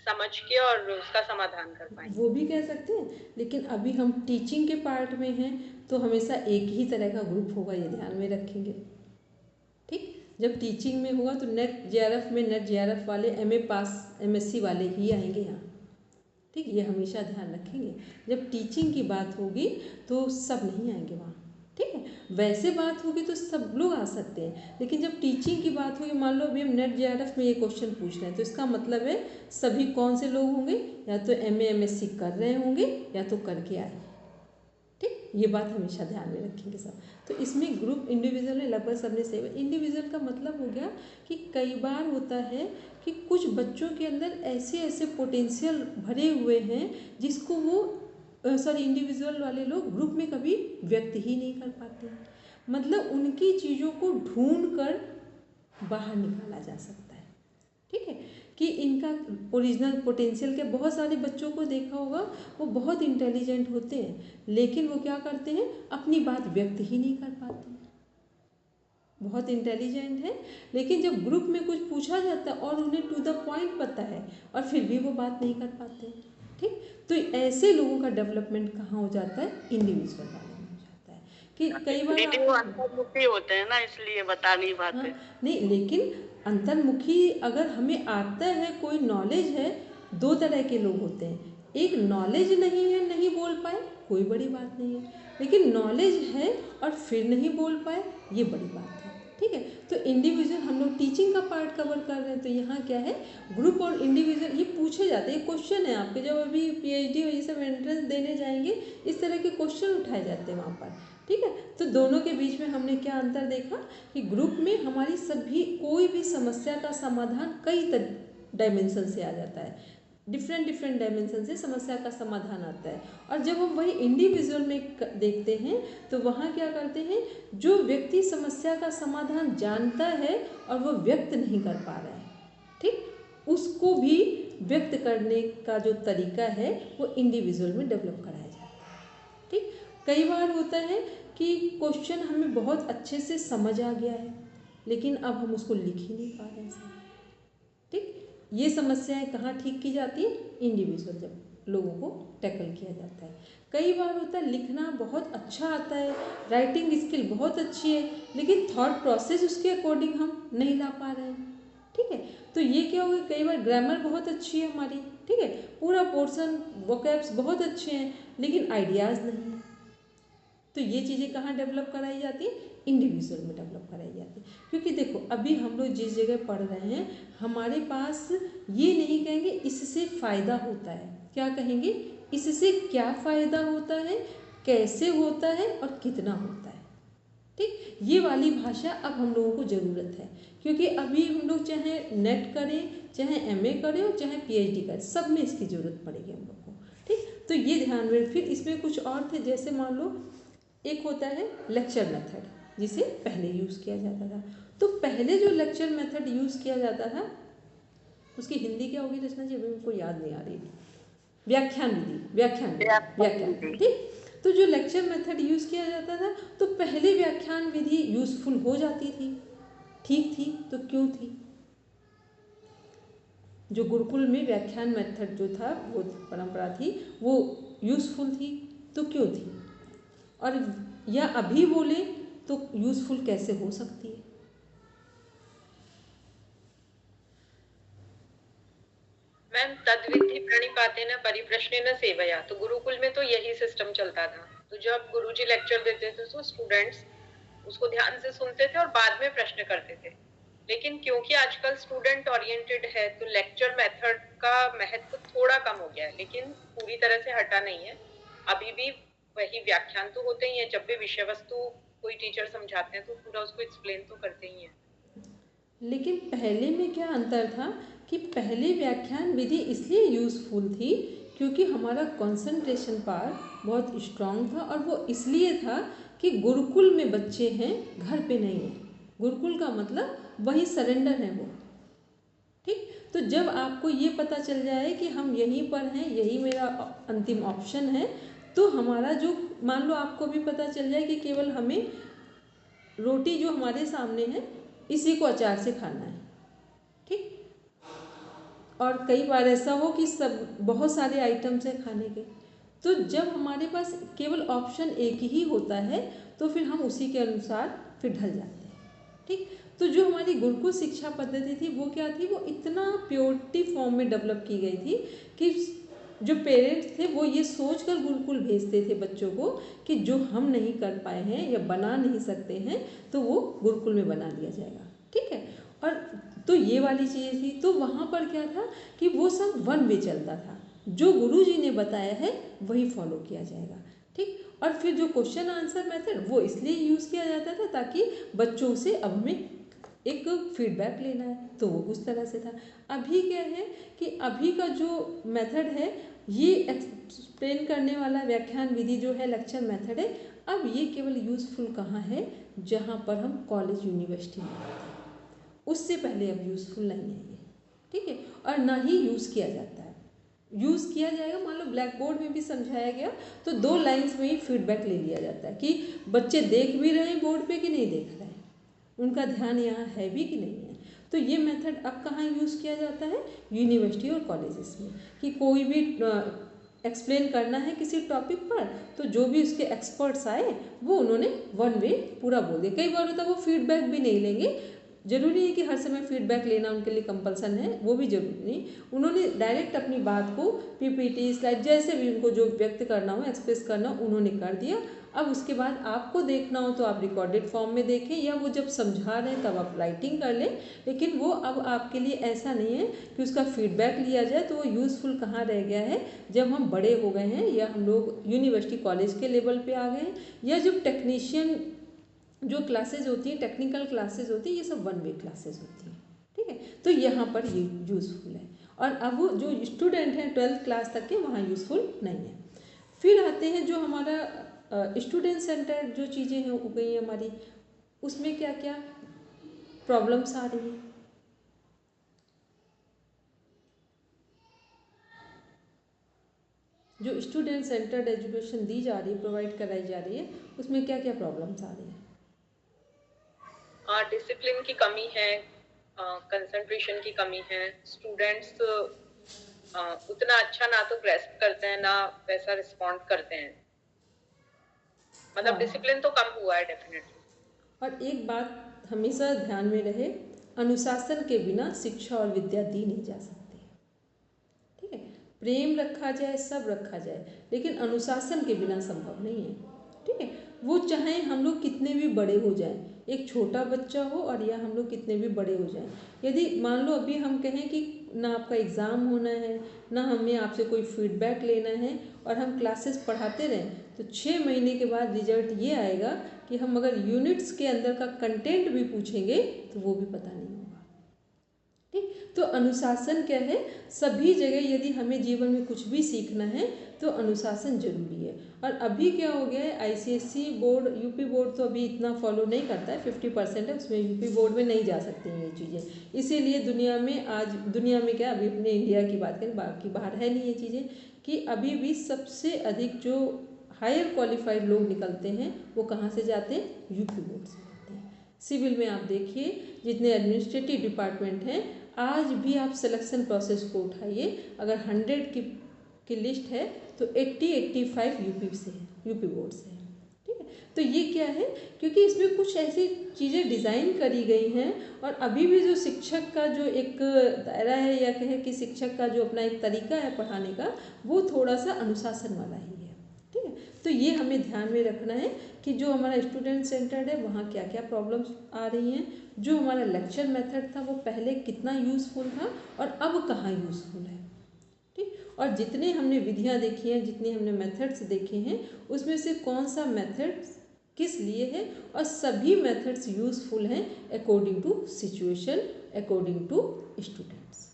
समझ के और उसका समाधान कर पाएंगे। वो भी कह सकते हैं, लेकिन अभी हम टीचिंग के पार्ट में हैं तो हमेशा एक ही तरह का ग्रुप होगा, ये ध्यान में रखेंगे। ठीक, जब टीचिंग में होगा तो नेट जेआरएफ में नेट जेआरएफ वाले, एमए पास एमएससी वाले ही आएंगे यहाँ। ठीक, ये हमेशा ध्यान रखेंगे। जब टीचिंग की बात होगी तो सब नहीं आएंगे वहाँ। ठीक है, वैसे बात होगी तो सब लोग आ सकते हैं, लेकिन जब टीचिंग की बात होगी, मान लो अभी हम नेट जेआरएफ में ये क्वेश्चन पूछ रहे हैं तो इसका मतलब है सभी कौन से लोग होंगे, या तो एमए एमएससी कर रहे होंगे या तो करके आए। ठीक, ये बात हमेशा ध्यान में रखेंगे सब। तो इसमें ग्रुप इंडिविजुअल में लगभग सबने सही। इंडिविजुअल का मतलब हो गया कि कई बार होता है कि कुछ बच्चों के अंदर ऐसे ऐसे पोटेंशियल भरे हुए हैं जिसको वो इंडिविजुअल वाले लोग ग्रुप में कभी व्यक्त ही नहीं कर पाते हैं। मतलब उनकी चीज़ों को ढूंढ कर बाहर निकाला जा सकता है। ठीक है, कि इनका ओरिजिनल पोटेंशियल के बहुत सारे बच्चों को देखा होगा, वो बहुत इंटेलिजेंट होते हैं लेकिन वो क्या करते हैं, अपनी बात व्यक्त ही नहीं कर पाते। बहुत इंटेलिजेंट है लेकिन जब ग्रुप में कुछ पूछा जाता है और उन्हें टू द पॉइंट पता है और फिर भी वो बात नहीं कर पाते। ठीक, तो ऐसे लोगों का डेवलपमेंट कहाँ हो जाता है, इंडिविजुअल वाले में हो जाता है। कि कई बार अंतर्मुखी होते हैं ना, इसलिए बता नहीं पाते। हाँ, नहीं, लेकिन अंतर्मुखी अगर हमें आता है, कोई नॉलेज है, दो तरह के लोग होते हैं। एक नॉलेज नहीं है, नहीं बोल पाए, कोई बड़ी बात नहीं है, लेकिन नॉलेज है और फिर नहीं बोल पाए, ये बड़ी बात है। ठीक है, तो इंडिविजुअल हम लोग टीचिंग का पार्ट कवर कर रहे हैं, तो यहाँ क्या है, ग्रुप और इंडिविजुअल ये पूछे जाते हैं। ये क्वेश्चन है आपके, जब अभी पीएचडी और ये सब एंट्रेंस देने जाएंगे इस तरह के क्वेश्चन उठाए जाते हैं वहाँ पर। ठीक है, तो दोनों के बीच में हमने क्या अंतर देखा कि ग्रुप में हमारी सभी कोई भी समस्या का समाधान कई डायमेंशन से आ जाता है, डिफरेंट डायमेंशन से समस्या का समाधान आता है। और जब हम वही इंडिविजुअल में देखते हैं तो वहाँ क्या करते हैं, जो व्यक्ति समस्या का समाधान जानता है और वो व्यक्त नहीं कर पा रहा है, ठीक, उसको भी व्यक्त करने का जो तरीका है वो इंडिविजुअल में डेवलप कराया जाता है। ठीक, कई बार होता है कि क्वेश्चन हमें बहुत अच्छे से समझ आ गया है लेकिन अब हम उसको लिख ही नहीं पा रहे हैं। ठीक, ये समस्याएं कहाँ ठीक की जाती है, इंडिविजुअल जब लोगों को टैकल किया जाता है। कई बार होता है लिखना बहुत अच्छा आता है, राइटिंग स्किल बहुत अच्छी है, लेकिन थॉट प्रोसेस उसके अकॉर्डिंग हम नहीं ला पा रहे हैं। ठीक है, तो ये क्या होगा, कई बार ग्रामर बहुत अच्छी है हमारी, ठीक है, पूरा पोर्शन वोकैब्स बहुत अच्छे हैं लेकिन आइडियाज़ नहीं है। तो ये चीज़ें कहाँ डेवलप कराई जाती है, इंडिविजुअल में डेवलप कराई जाती है। क्योंकि देखो अभी हम लोग जिस जगह पढ़ रहे हैं हमारे पास ये नहीं कहेंगे इससे फ़ायदा होता है, क्या कहेंगे, इससे क्या फ़ायदा होता है, कैसे होता है और कितना होता है। ठीक, ये वाली भाषा अब हम लोगों को ज़रूरत है, क्योंकि अभी हम लोग चाहे नेट करें, चाहे एमए करें और चाहे पीएचडी करें, सब में इसकी ज़रूरत पड़ेगी हम लोग को। ठीक, तो ये ध्यान में। फिर इसमें कुछ और थे, जैसे मान लो एक होता है लेक्चर मेथड, जिसे पहले यूज़ किया जाता था। तो पहले जो लेक्चर मेथड यूज़ किया जाता था उसकी हिंदी क्या होगी रचना जी, अभी मुझको याद नहीं आ रही। व्याख्यान विधि। ठीक, तो जो लेक्चर मेथड यूज़ किया जाता था, तो पहले व्याख्यान विधि यूज़फुल हो जाती थी, ठीक थी। तो क्यों थी? जो गुरुकुल में व्याख्यान मेथड जो था, वो परंपरा थी, वो यूज़फुल थी। तो क्यों थी? और या अभी बोले तो यूज़फुल कैसे हो सकती है? मैम, तद्विधि प्रणिपातेन परिप्रश्नेन सेवया, तो गुरुकुल में तो यही सिस्टम चलता था। तो जब गुरुजी लेक्चर देते थे तो स्टूडेंट्स उसको ध्यान से सुनते थे और बाद में प्रश्न करते थे। लेकिन क्योंकि आजकल स्टूडेंट ओरिएंटेड है, तो लेक्चर मेथड का महत्व थोड़ा कम हो गया है, लेकिन पूरी तरह से हटा नहीं है। अभी भी वही व्याख्यान तो होते ही है। जब भी विषय वस्तु कोई टीचर समझाते हैं तो पूरा उसको एक्सप्लेन तो करते ही हैं। लेकिन पहले में क्या अंतर था कि पहले व्याख्यान विधि इसलिए यूज़फुल थी क्योंकि हमारा कंसंट्रेशन पावर बहुत स्ट्रांग था, और वो इसलिए था कि गुरुकुल में बच्चे हैं, घर पे नहीं है। गुरुकुल का मतलब वही सरेंडर है वो। ठीक, तो जब आपको ये पता चल जाए कि हम यहीं पर हैं, यही मेरा अंतिम ऑप्शन है, तो हमारा जो, मान लो आपको भी पता चल जाए कि केवल हमें रोटी जो हमारे सामने है इसी को अचार से खाना है। ठीक, और कई बार ऐसा हो कि सब बहुत सारे आइटम्स हैं खाने के, तो जब हमारे पास केवल ऑप्शन एक ही होता है तो फिर हम उसी के अनुसार फिर ढल जाते हैं। ठीक, तो जो हमारी गुरुकुल शिक्षा पद्धति थी वो क्या थी, वो इतना प्योरिटी फॉर्म में डेवलप की गई थी कि जो पेरेंट्स थे वो ये सोच कर गुरुकुल भेजते थे बच्चों को कि जो हम नहीं कर पाए हैं या बना नहीं सकते हैं तो वो गुरुकुल में बना दिया जाएगा। ठीक है, और तो ये वाली चीज़ थी। तो वहाँ पर क्या था कि वो सब वन वे चलता था, जो गुरुजी ने बताया है वही फॉलो किया जाएगा। ठीक, और फिर जो क्वेश्चन आंसर मेथड वो इसलिए यूज़ किया जाता था ताकि बच्चों से अब हमें एक फीडबैक लेना है, तो वो उस तरह से था। अभी क्या है कि अभी का जो मेथड है, ये एक्सप्लेन करने वाला व्याख्यान विधि जो है, लेक्चर मेथड है, अब ये केवल यूज़फुल कहाँ है, जहाँ पर हम कॉलेज यूनिवर्सिटी में हैं। उससे पहले अब यूज़फुल नहीं है ये। ठीक है, और ना ही यूज़ किया जाता है। यूज़ किया जाएगा, मान लो ब्लैक बोर्ड में भी समझाया गया तो 2 लाइन्स में ही फीडबैक ले लिया जाता है कि बच्चे देख भी रहे हैं बोर्ड पे कि नहीं देख रहे हैं, उनका ध्यान यहाँ है भी कि नहीं है। तो ये मेथड अब कहाँ यूज़ किया जाता है, यूनिवर्सिटी और कॉलेजेस में, कि कोई भी एक्सप्लेन करना है किसी टॉपिक पर, तो जो भी उसके एक्सपर्ट्स आए वो उन्होंने वन वे पूरा बोल दिया। कई बार होता है वो फीडबैक भी नहीं लेंगे, जरूरी है कि हर समय फीडबैक लेना उनके लिए कंपल्सन है, वो भी जरूरी नहीं। उन्होंने डायरेक्ट अपनी बात को पीपीटी स्लाइड जैसे भी उनको जो व्यक्त करना हो, एक्सप्रेस करना हो, उन्होंने कर दिया। अब उसके बाद आपको देखना हो तो आप रिकॉर्डेड फॉर्म में देखें, या वो जब समझा रहे हैं तब आप राइटिंग कर लें। लेकिन वो अब आपके लिए ऐसा नहीं है कि उसका फीडबैक लिया जाए। तो वो यूज़फुल कहाँ रह गया है, जब हम बड़े हो गए हैं या हम लोग यूनिवर्सिटी कॉलेज के लेवल पे आ गए हैं, या जब टेक्नीशियन जो क्लासेज होती हैं, टेक्निकल क्लासेज होती है, ये सब वन वे क्लासेज होती हैं। ठीक है, तो यहाँ पर ये यूज़फुल है। और अब वो जो स्टूडेंट हैं 12th क्लास तक के, वहाँ यूज़फुल नहीं है। फिर आते हैं जो हमारा स्टूडेंट सेंटर जो चीज़ें हैं हो गई हमारी, उसमें क्या क्या प्रॉब्लम्स आ रही हैं। जो स्टूडेंट सेंटर्ड एजुकेशन दी जा रही है, प्रोवाइड कराई जा रही है, उसमें क्या क्या प्रॉब्लम्स आ रही हैं। डिसिप्लिन की कमी है, कंसंट्रेशन की कमी है, स्टूडेंट्स उतना अच्छा ना तो ग्रेस्प करते हैं ना वैसा रिस्पॉन्ड करते हैं, मतलब डिसिप्लिन तो कम हुआ है डेफिनेटली। और एक बात हमेशा ध्यान में रहे, अनुशासन के बिना शिक्षा और विद्या दी नहीं जा सकती। ठीक है, प्रेम रखा जाए, सब रखा जाए, लेकिन अनुशासन के बिना संभव नहीं है। ठीक है। वो चाहे हम लोग कितने भी बड़े हो जाएं, एक छोटा बच्चा हो और या हम लोग कितने भी बड़े हो जाएं, यदि मान लो अभी हम कहें कि ना आपका एग्ज़ाम होना है, ना हमें आपसे कोई फीडबैक लेना है, और हम क्लासेस पढ़ाते रहें, तो 6 महीने के बाद रिजल्ट ये आएगा कि हम अगर यूनिट्स के अंदर का कंटेंट भी पूछेंगे तो वो भी पता नहीं होगा। ठीक, तो अनुशासन क्या है, सभी जगह यदि हमें जीवन में कुछ भी सीखना है तो अनुशासन जरूरी है। और अभी क्या हो गया है, आईसीएसई बोर्ड, यूपी बोर्ड तो अभी इतना फॉलो नहीं करता है, 50% है, उसमें यूपी बोर्ड में नहीं जा सकती हैं ये चीज़ें। इसीलिए दुनिया में आज, दुनिया में क्या, अभी अपने इंडिया की बात करें, बाकी बाहर है नहीं ये चीज़ें, कि अभी भी सबसे अधिक जो हायर क्वालिफाइड लोग निकलते हैं वो कहाँ से जाते हैं, यूपी बोर्ड से जाते हैं। सिविल में आप देखिए जितने एडमिनिस्ट्रेटिव डिपार्टमेंट हैं, आज भी आप सिलेक्शन प्रोसेस को उठाइए, अगर 100 की लिस्ट है तो 80-85 यूपी से है, यूपी बोर्ड से है। ठीक है, तो ये क्या है, क्योंकि इसमें कुछ ऐसी चीज़ें डिज़ाइन करी गई हैं, और अभी भी जो शिक्षक का जो एक दायरा है, या कहे कि शिक्षक का जो अपना एक तरीका है पढ़ाने का, वो थोड़ा सा अनुशासन वाला ही है। ठीक है, तो ये हमें ध्यान में रखना है कि जो हमारा स्टूडेंट सेंटर्ड है वहाँ क्या क्या प्रॉब्लम्स आ रही हैं, जो हमारा लेक्चर मेथड था वो पहले कितना यूज़फुल था और अब कहाँ यूज़फुल है। ठीक, और जितने हमने विधियाँ देखी हैं, जितने हमने मेथड्स देखे हैं, उसमें से कौन सा मेथड किस लिए है, और सभी मेथड्स यूज़फुल हैं according to situation, according to students.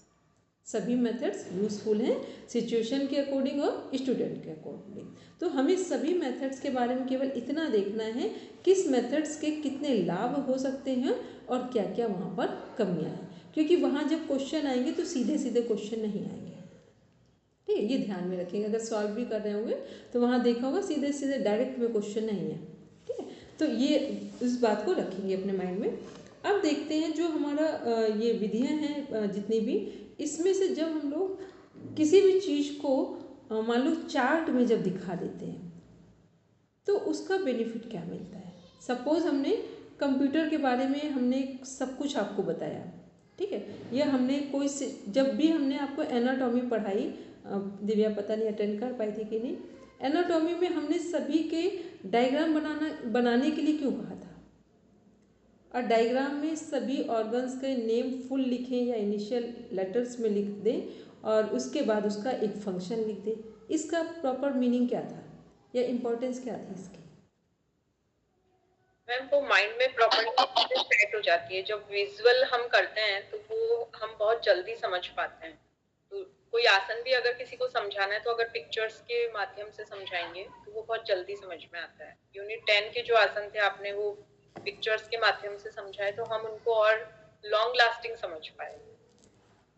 सभी मेथड्स यूज़फुल हैं सिचुएशन के अकॉर्डिंग और स्टूडेंट के अकॉर्डिंग। तो हमें सभी मेथड्स के बारे में केवल इतना देखना है, किस मेथड्स के कितने लाभ हो सकते हैं और क्या क्या वहाँ पर कमियाँ हैं, क्योंकि वहाँ जब क्वेश्चन आएंगे तो सीधे सीधे क्वेश्चन नहीं आएंगे। ठीक है, ये ध्यान में रखेंगे। अगर सॉल्व भी कर रहे होंगे तो वहाँ देखा होगा सीधे सीधे डायरेक्ट में क्वेश्चन नहीं है। ठीक है, तो ये इस बात को रखेंगे अपने माइंड में। अब देखते हैं जो हमारा ये विधियाँ हैं जितनी भी, इसमें से जब हम लोग किसी भी चीज़ को मान लो चार्ट में जब दिखा देते हैं तो उसका बेनिफिट क्या मिलता है। सपोज़ हमने कंप्यूटर के बारे में हमने सब कुछ आपको बताया, ठीक है, या हमने कोई जब भी हमने आपको एनाटॉमी पढ़ाई, दिव्या पता नहीं अटेंड कर पाई थी कि नहीं, एनाटॉमी में हमने सभी के डायग्राम बनाने के लिए क्यों कहा था, और डायग्राम में सभी ऑर्गन्स के नेम फुल लिखें या इनिशियल लेटर्स में लिख दें, और उसके बाद उसका एक फंक्शन लिख दें। इसका प्रॉपर मीनिंग क्या था या इम्पोर्टेंस क्या थी इसकी? मैम वो माइंड में प्रॉपर्ली सेट हो जाती है। जब विजुअल हम करते हैं तो वो हम बहुत जल्दी समझ पाते हैं। तो कोई आसन भी अगर किसी को समझाना है तो अगर पिक्चर्स के माध्यम से समझाएंगे तो वो बहुत जल्दी समझ में आता है। यूनिट 10 के जो आसन थे आपने वो पिक्चर्स के माध्यम से समझाए तो हम उनको और लॉन्ग लास्टिंग समझ पाए।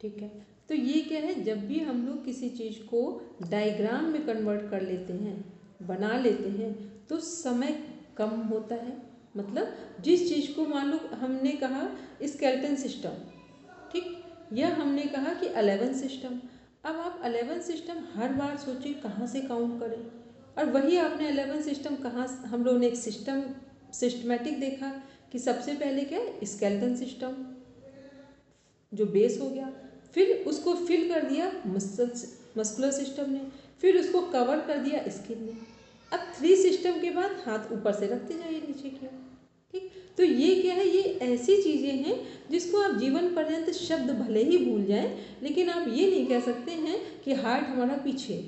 ठीक है, तो ये क्या है, जब भी हम लोग किसी चीज़ को डायग्राम में कन्वर्ट कर लेते हैं, बना लेते हैं, तो समय कम होता है। मतलब जिस चीज़ को मान लो हमने कहा स्केलेटन सिस्टम, ठीक, या हमने कहा कि 11 सिस्टम, अब आप 11 सिस्टम हर बार सोचिए कहाँ से काउंट करें, और वही आपने 11 सिस्टम कहाँ, हम लोगों ने एक सिस्टमेटिक देखा कि सबसे पहले क्या है, स्केलेटन सिस्टम जो बेस हो गया, फिर उसको फिल कर दिया मस्कुलर सिस्टम ने, फिर उसको कवर कर दिया स्किन ने। अब 3 सिस्टम के बाद हाथ ऊपर से रखते जाइए नीचे की ओर। ठीक, तो ये क्या है, ये ऐसी चीज़ें हैं जिसको आप जीवन पर्यंत शब्द भले ही भूल जाएं, लेकिन आप ये नहीं कह सकते हैं कि हार्ट हमारा पीछे है,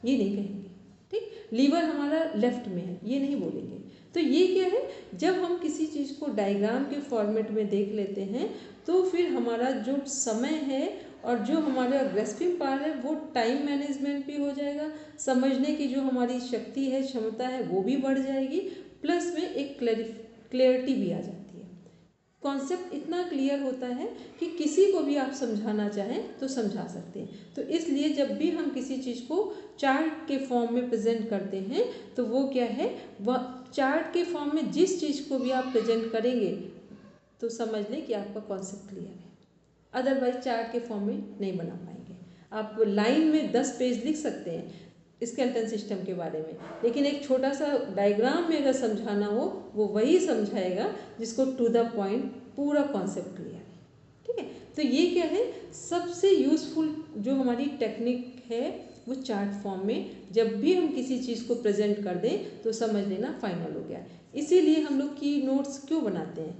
ये नहीं कहेंगे। ठीक, लीवर हमारा लेफ्ट में है, ये नहीं बोलेंगे। तो ये क्या है, जब हम किसी चीज़ को डायग्राम के फॉर्मेट में देख लेते हैं तो फिर हमारा जो समय है और जो हमारा ग्रेस्पिंग पावर है वो टाइम मैनेजमेंट भी हो जाएगा, समझने की जो हमारी शक्ति है, क्षमता है, वो भी बढ़ जाएगी, प्लस में एक क्लैरिटी भी आ जाती है। कॉन्सेप्ट इतना क्लियर होता है कि किसी को भी आप समझाना चाहें तो समझा सकते हैं। तो इसलिए जब भी हम किसी चीज़ को चार्ट के फॉर्म में प्रेजेंट करते हैं तो वो क्या है, वह चार्ट के फॉर्म में जिस चीज़ को भी आप प्रेजेंट करेंगे तो समझ लें कि आपका कॉन्सेप्ट क्लियर है। अदरवाइज चार्ट के फॉर्म में नहीं बना पाएंगे। आप लाइन में 10 पेज लिख सकते हैं स्केलेटन सिस्टम के बारे में, लेकिन एक छोटा सा डायग्राम में अगर समझाना हो वो वही समझाएगा जिसको टू द पॉइंट पूरा कॉन्सेप्ट क्लियर है। ठीक है, तो ये क्या है, सबसे यूज़फुल जो हमारी टेक्निक है वो चार्ट फॉर्म में जब भी हम किसी चीज़ को प्रेजेंट कर दें तो समझ लेना फाइनल हो गया। इसीलिए हम लोग की नोट्स क्यों बनाते हैं,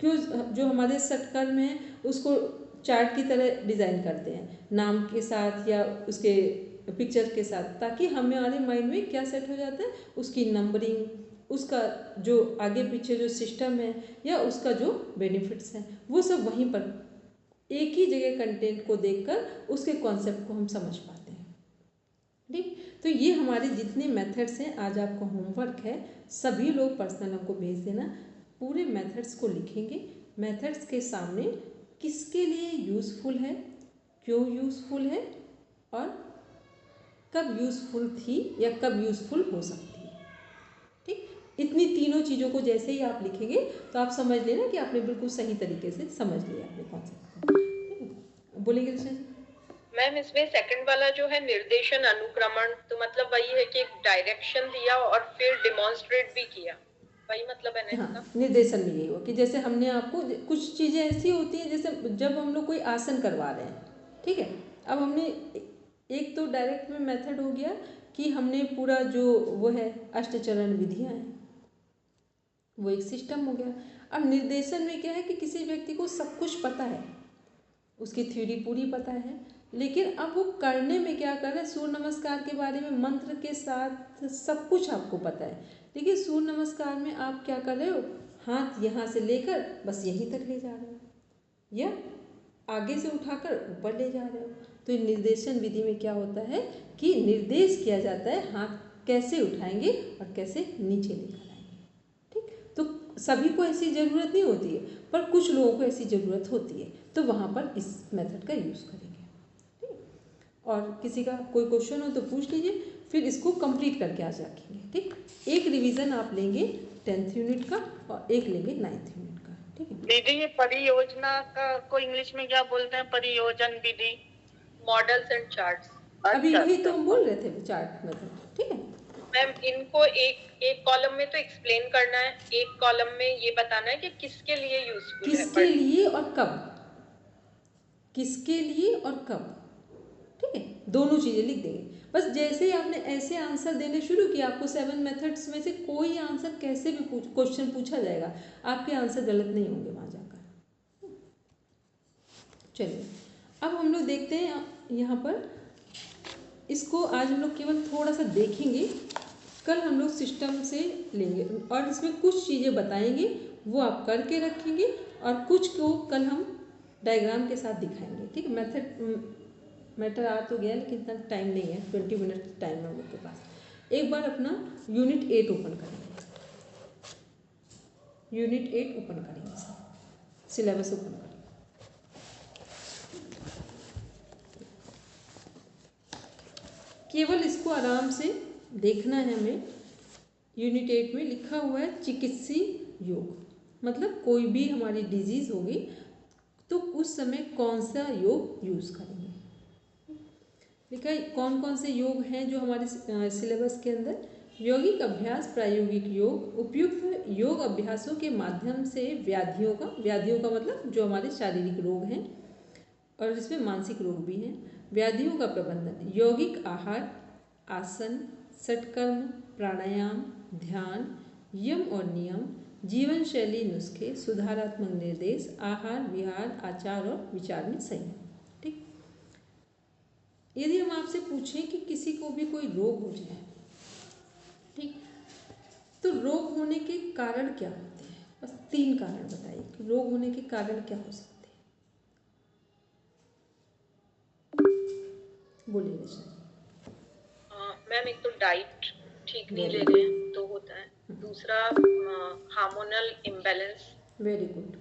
क्यों जो हमारे शटकल में है उसको चार्ट की तरह डिज़ाइन करते हैं, नाम के साथ या उसके पिक्चर के साथ, ताकि हमारे माइंड में क्या सेट हो जाता है, उसकी नंबरिंग, उसका जो आगे पीछे जो सिस्टम है या उसका जो बेनिफिट्स हैं वो सब वहीं पर एक ही जगह कंटेंट को देखकर उसके कॉन्सेप्ट को हम समझ पाते हैं। ठीक, तो ये हमारे जितने मेथड्स हैं, आज आपका होमवर्क है, सभी लोग पर्सनल हमको भेज देना, पूरे मेथड्स को लिखेंगे। मेथड्स के सामने किसके लिए यूज़फुल है, क्यों यूज़फुल है और कब यूज़फुल थी या कब यूज़फुल हो सकती है। ठीक, इतनी तीनों चीज़ों को जैसे ही आप लिखेंगे तो आप समझ लेना कि आपने बिल्कुल सही तरीके से समझ लिया अपने कॉन्सेप्ट को। बोलेंगे कृष्णा जी? मैम इसमें सेकंड वाला जो है निर्देशन अनुक्रमण, तो मतलब वही है कि एक डायरेक्शन दिया और फिर डिमॉन्स्ट्रेट भी किया, वही मतलब है ना इसका? निर्देशन भी यही हो कि जैसे हमने आपको कुछ चीज़ें ऐसी होती हैं, जैसे जब हम लोग कोई आसन करवा रहे हैं, ठीक है, अब हमने एक तो डायरेक्ट में मेथड हो गया कि हमने पूरा जो वो है अष्टचरण विधियाँ हैं वो एक सिस्टम हो गया। अब निर्देशन में क्या है कि किसी व्यक्ति को सब कुछ पता है, उसकी थ्योरी पूरी पता है, लेकिन अब वो करने में क्या कर रहे हैं, सूर्य नमस्कार के बारे में मंत्र के साथ सब कुछ आपको पता है, लेकिन सूर्य नमस्कार में आप क्या कर रहे हो, हाथ यहाँ से लेकर बस यहीं तक ले जा रहे हो या आगे से उठाकर ऊपर ले जा रहे हो। तो निर्देशन विधि में क्या होता है कि निर्देश किया जाता है हाथ कैसे उठाएंगे और कैसे नीचे लेकर आएंगे। ठीक, तो सभी को ऐसी ज़रूरत नहीं होती है, पर कुछ लोगों को ऐसी ज़रूरत होती है, तो वहाँ पर इस मेथड का यूज़ करेंगे। ठीक, और किसी का कोई क्वेश्चन हो तो पूछ लीजिए, फिर इसको कंप्लीट करके आज रखेंगे। ठीक, एक रिवीजन आप लेंगे 10th यूनिट का और एक लेंगे 9th यूनिट का। ठीक है दीदी, ये परियोजना का को इंग्लिश में क्या बोलते हैं? परियोजन विधि, मॉडल्स एंड चार्ट्स। अभी वही तो हम बोल रहे थे, चार्ट मेथड। ठीक है मैम इनको एक एक कॉलम में तो एक्सप्लेन करना है, एक कॉलम में ये बताना है कि किसके लिए यूजफुल है, किसके लिए और कब, किसके लिए और कब। ठीक है, दोनों चीज़ें लिख देंगे। बस जैसे ही आपने ऐसे आंसर देने शुरू किया, आपको 7 मेथड्स में से कोई आंसर कैसे भी क्वेश्चन पूछा जाएगा, आपके आंसर गलत नहीं होंगे वहाँ जाकर। चलिए अब हम लोग देखते हैं यहाँ पर, इसको आज हम लोग केवल थोड़ा सा देखेंगे, कल हम लोग सिस्टम से लेंगे और इसमें कुछ चीज़ें बताएंगे, वो आप करके रखेंगे और कुछ को कल हम डायग्राम के साथ दिखाएंगे। ठीक है, मैटर आ तो गया, लेकिन इतना टाइम नहीं है, 20 मिनट टाइम है हम लोग के पास। एक बार अपना यूनिट 8 ओपन करेंगे, यूनिट 8 ओपन करेंगे, सिलेबस ओपन करेंगे। केवल इसको आराम से देखना है हमें। यूनिट 8 में लिखा हुआ है चिकित्सीय योग, मतलब कोई भी हमारी डिजीज़ होगी तो उस समय कौन सा योग यूज़ करेंगे। लिखा है कौन कौन से योग हैं जो हमारे सिलेबस के अंदर, यौगिक अभ्यास, प्रायोगिक योग, उपयुक्त योग अभ्यासों के माध्यम से व्याधियों का मतलब जो हमारे शारीरिक रोग हैं और इसमें मानसिक रोग भी हैं, व्याधियों का प्रबंधन, यौगिक आहार, आसन, सटकर्म, प्राणायाम, ध्यान, यम और नियम, जीवन शैली नुस्खे, सुधारात्मक निर्देश, आहार विहार, आचार और विचार में संयम। ठीक, यदि हम आपसे पूछें कि किसी को भी कोई रोग हो जाए, ठीक, तो रोग होने के कारण क्या होते हैं, बस 3 कारण बताइए कि रोग होने के कारण क्या हो सकते हैं। बोलिए रचना। मैम एक तो डाइट ठीक नहीं ले रहे हैं तो होता है, दूसरा हार्मोनल इम्बैलेंस, वेरी गुड,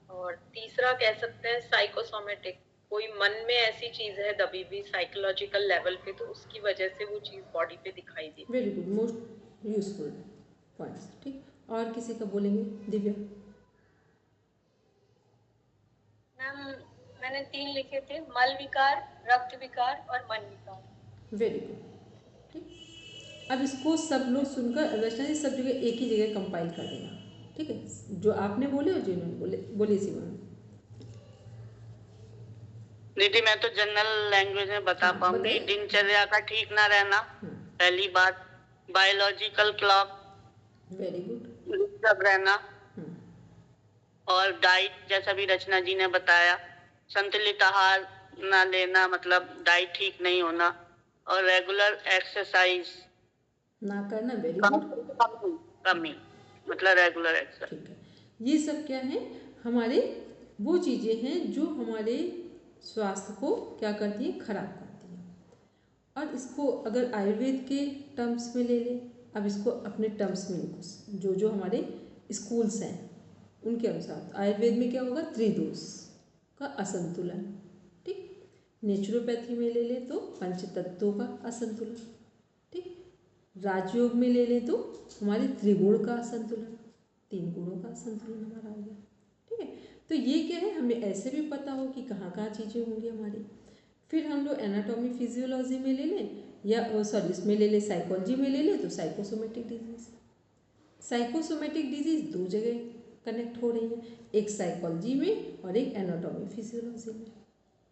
और तीसरा कह सकते हैं साइकोसोमेटिक, कोई मन में ऐसी चीज है दबी हुई साइकोलॉजिकल लेवल पे, तो उसकी वजह से वो चीज बॉडी पे दिखाई देती है। Very good, most useful points. ठीक, और किसी का बोलेंगे? दिव्या। मैम मैंने 3 लिखे थे, मल विकार, रक्त विकार और मन विकार। Very good. ठीक, अब इसको सब लोग सुनकर रचना जी सब जगह एक ही जगह कंपाइल कर देना। ठीक है, जो आपने बोले और जिन्होंने बोले, बोलिए सिमरन। दीदी मैं तो जनरल लैंग्वेज में बता पाऊंगी। दिनचर्या का ठीक ना रहना, पहली बात। Biological clock very good. Disturb रहना, और डाइट जैसा भी रचना जी ने बताया, संतुलित आहार ना लेना, मतलब डाइट ठीक नहीं होना, और रेगुलर एक्सरसाइज ना करना। Very good. कमी, मतलब रेगुलर एक्सरसाइज। ठीक है, ये सब क्या है, हमारे वो चीज़ें हैं जो हमारे स्वास्थ्य को क्या करती है, खराब करती हैं। और इसको अगर आयुर्वेद के टर्म्स में ले लें, अब इसको अपने टर्म्स में लिखो, जो जो हमारे स्कूल्स हैं उनके अनुसार आयुर्वेद में क्या होगा, त्रिदोष का असंतुलन। ठीक, नेचुरोपैथी में ले लें तो पंचतत्वों का असंतुलन। ठीक, राजयोग में ले लें तो हमारे त्रिगुण का असंतुलन, 3 गुणों का असंतुलन हमारा हो गया। ठीक है, तो ये क्या है, हमें ऐसे भी पता हो कि कहाँ कहाँ चीज़ें होंगी हमारी। फिर हम लोग एनाटॉमी फिजियोलॉजी में ले लें, या सॉरी इसमें ले लें, साइकोलॉजी में ले लें तो साइकोसोमेटिक डिजीज। साइकोसोमेटिक डिजीज 2 जगह कनेक्ट हो रही हैं, एक साइकोलॉजी में और एक एनाटॉमी फिजियोलॉजी में।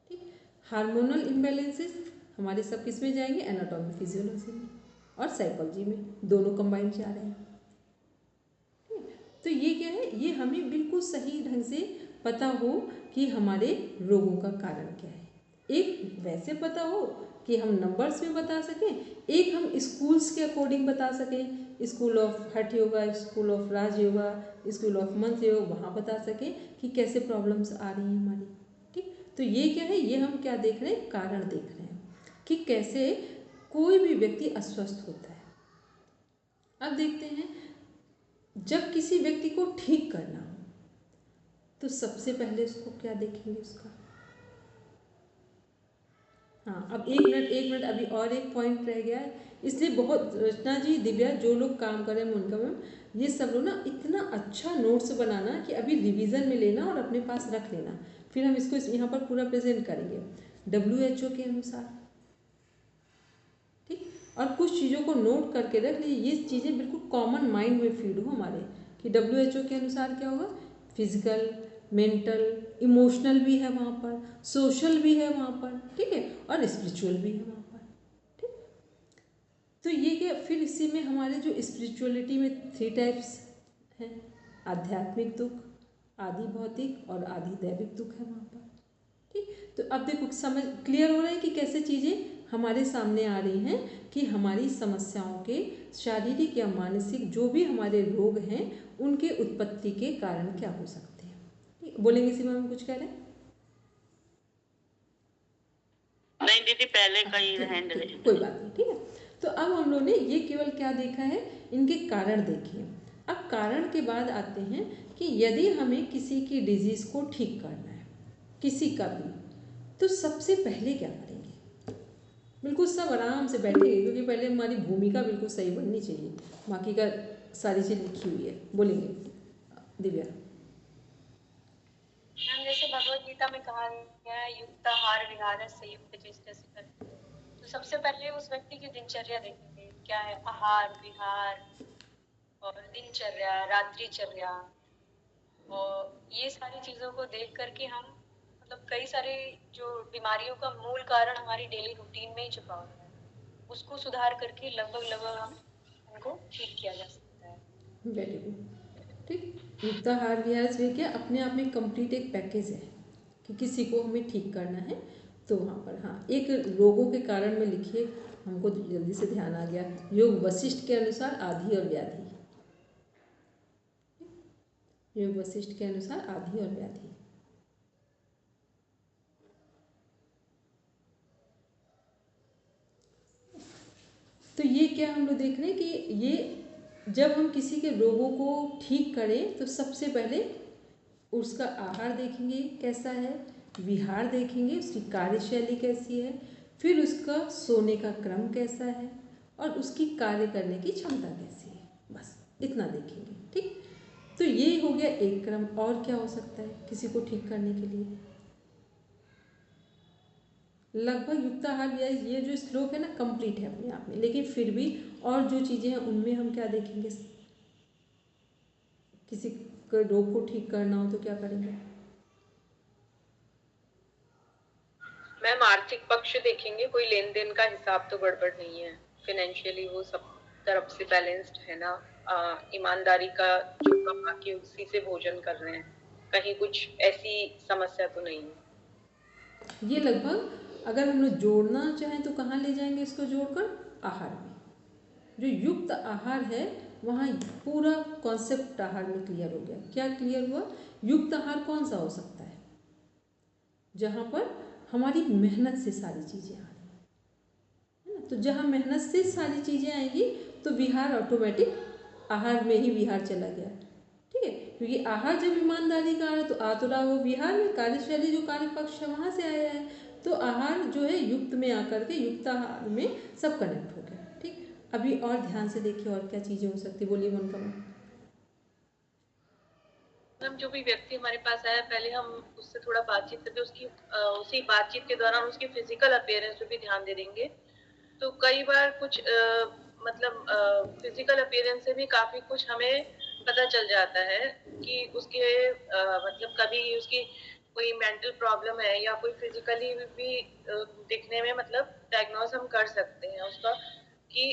ठीक, हार्मोनल इम्बैलेंसेस हमारे सब किस में जाएंगे, एनाटॉमी फिजियोलॉजी में और साइकोलॉजी में, दोनों कंबाइन जा रहे हैं। तो ये क्या है, ये हमें बिल्कुल सही ढंग से पता हो कि हमारे रोगों का कारण क्या है। एक वैसे पता हो कि हम नंबर्स में बता सकें, एक हम स्कूल्स के अकॉर्डिंग बता सकें, स्कूल ऑफ हठ yoga, school of Raj yoga, school of मंत्र योगा, वहाँ बता सकें कि कैसे प्रॉब्लम्स आ रही हैं हमारी। ठीक, तो ये क्या है, ये हम क्या देख रहे हैं, कारण देख रहे हैं कि कैसे कोई भी व्यक्ति अस्वस्थ होता है। अब देखते हैं, जब किसी व्यक्ति को ठीक करना हो तो सबसे पहले उसको क्या देखेंगे, उसका, हाँ अब एक मिनट अभी और एक पॉइंट रह गया है, इसलिए बहुत रचना जी, दिव्या, जो लोग काम कर रहे हैं उनका मैम, ये सब लोग ना इतना अच्छा नोट्स बनाना कि अभी रिवीजन में लेना और अपने पास रख लेना, फिर हम इसको यहाँ पर पूरा प्रेजेंट करेंगे WHO के अनुसार। ठीक, और कुछ चीज़ों को नोट करके रख लीजिए, ये चीज़ें बिल्कुल कॉमन माइंड में फीड हो हमारे, कि WHO के अनुसार क्या होगा, फिजिकल, मेंटल, इमोशनल भी है वहाँ पर, सोशल भी है वहाँ पर, ठीक है, और स्पिरिचुअल भी है वहाँ पर। ठीक, तो ये क्या, फिर इसी में हमारे जो स्पिरिचुअलिटी में 3 टाइप्स हैं, आध्यात्मिक दुख, आदि भौतिक और आदि दैविक दुख है वहाँ पर। ठीक, तो अब देखो समझ क्लियर हो रहा है कि कैसे चीज़ें हमारे सामने आ रही हैं, कि हमारी समस्याओं के शारीरिक या मानसिक जो भी हमारे रोग हैं उनके उत्पत्ति के कारण क्या हो सकते हैं। ठीक, बोलेंगे सीमा में कुछ कह रहे हैं? नहीं दीदी, पहले का ही हैंड है, कोई बात नहीं। ठीक है, तो अब हम लोगों ने ये केवल क्या देखा है, इनके कारण देखे। अब कारण के बाद आते हैं कि यदि हमें किसी की डिजीज़ को ठीक करना है, किसी का भी, तो सबसे पहले क्या करेंगे। बिल्कुल सब आराम से बैठेंगे, क्योंकि पहले हमारी भूमिका बिल्कुल सही बननी चाहिए, बाकी का सारी चीज़ लिखी हुई है। बोलेंगे दिव्या। मैम जैसे भगवत गीता में कहा गया है, युक्ताहार विहार संयुक्त चेष्टा से कर, तो सबसे पहले उस व्यक्ति की दिनचर्या देखेंगे, क्या है आहार विहार और दिनचर्या, रात्रिचर्या, और ये सारी चीजों को देख करके हम मतलब कई सारे जो बीमारियों का मूल कारण हमारी डेली रूटीन में ही छुपा होता है, उसको सुधार करके लगभग हम उनको ठीक किया जा सकता है। Very good. ठीक, युक्ताहार विहार से क्या अपने आप में कंप्लीट एक पैकेज है कि किसी को हमें ठीक करना है, तो वहाँ पर हाँ एक रोगों के कारण में लिखिए, हमको जल्दी से ध्यान आ गया, योग वशिष्ठ के अनुसार आदि और व्याधि, योग वशिष्ठ के अनुसार आदि और व्याधि। तो ये क्या हम लोग देख रहे हैं कि ये जब हम किसी के रोगों को ठीक करें तो सबसे पहले उसका आहार देखेंगे कैसा है, विहार देखेंगे उसकी कार्यशैली कैसी है, फिर उसका सोने का क्रम कैसा है और उसकी कार्य करने की क्षमता कैसी है, बस इतना देखेंगे। ठीक, तो ये हो गया एक क्रम। और क्या हो सकता है किसी को ठीक करने के लिए, लगभग युक्ताहार या ये जो श्लोक है ना कंप्लीट है अपने आप में, लेकिन फिर भी और जो चीज़ें हैं उनमें हम क्या देखेंगे, किसी रोग को ठीक करना हो तो क्या करेंगे। मैम आर्थिक पक्ष देखेंगे, कोई लेन देन का हिसाब तो गड़बड़ नहीं है, फाइनेंशियली वो सब तरफ से बैलेंस्ड है ना। ईमानदारी का जो कमा के उसी से भोजन कर रहे हैं, कहीं कुछ ऐसी समस्या तो नहीं है। ये लगभग अगर हम लोग जोड़ना चाहें तो कहाँ ले जाएंगे इसको जोड़कर? आहार में। जो युक्त आहार है वहाँ पूरा कॉन्सेप्ट आहार में क्लियर हो गया। क्या क्लियर हुआ? युक्त आहार कौन सा हो सकता है? जहाँ पर हमारी मेहनत से सारी चीज़ें आ रही है ना। तो जहाँ मेहनत से सारी चीज़ें आएंगी तो विहार ऑटोमेटिक आहार में ही विहार चला गया, ठीक है। क्योंकि आहार जब ईमानदारी का आ रहा है तो आ तो रहा वो विहार में, कार्यशैली जो कार्य पक्ष है वहाँ से आया है। तो आहार जो है युक्त में आकर के युक्त आहार में सब कनेक्ट हो गया, ठीक। अभी और ध्यान से देखिए और क्या चीज़ें हो सकती, बोलिए मोनिका मैम। हम जो भी व्यक्ति हमारे पास आया, पहले हम उससे थोड़ा बातचीत करके उसकी उसी बातचीत के दौरान उसकी फिजिकल अपीयरेंस पे भी ध्यान दे देंगे। तो कई बार कुछ मतलब फिजिकल अपीयरेंस से भी काफी कुछ हमें पता चल जाता है कि उसके मतलब कभी उसकी कोई मेंटल प्रॉब्लम है या कोई फिजिकली भी दिखने में मतलब डायग्नोस हम कर सकते हैं उसका कि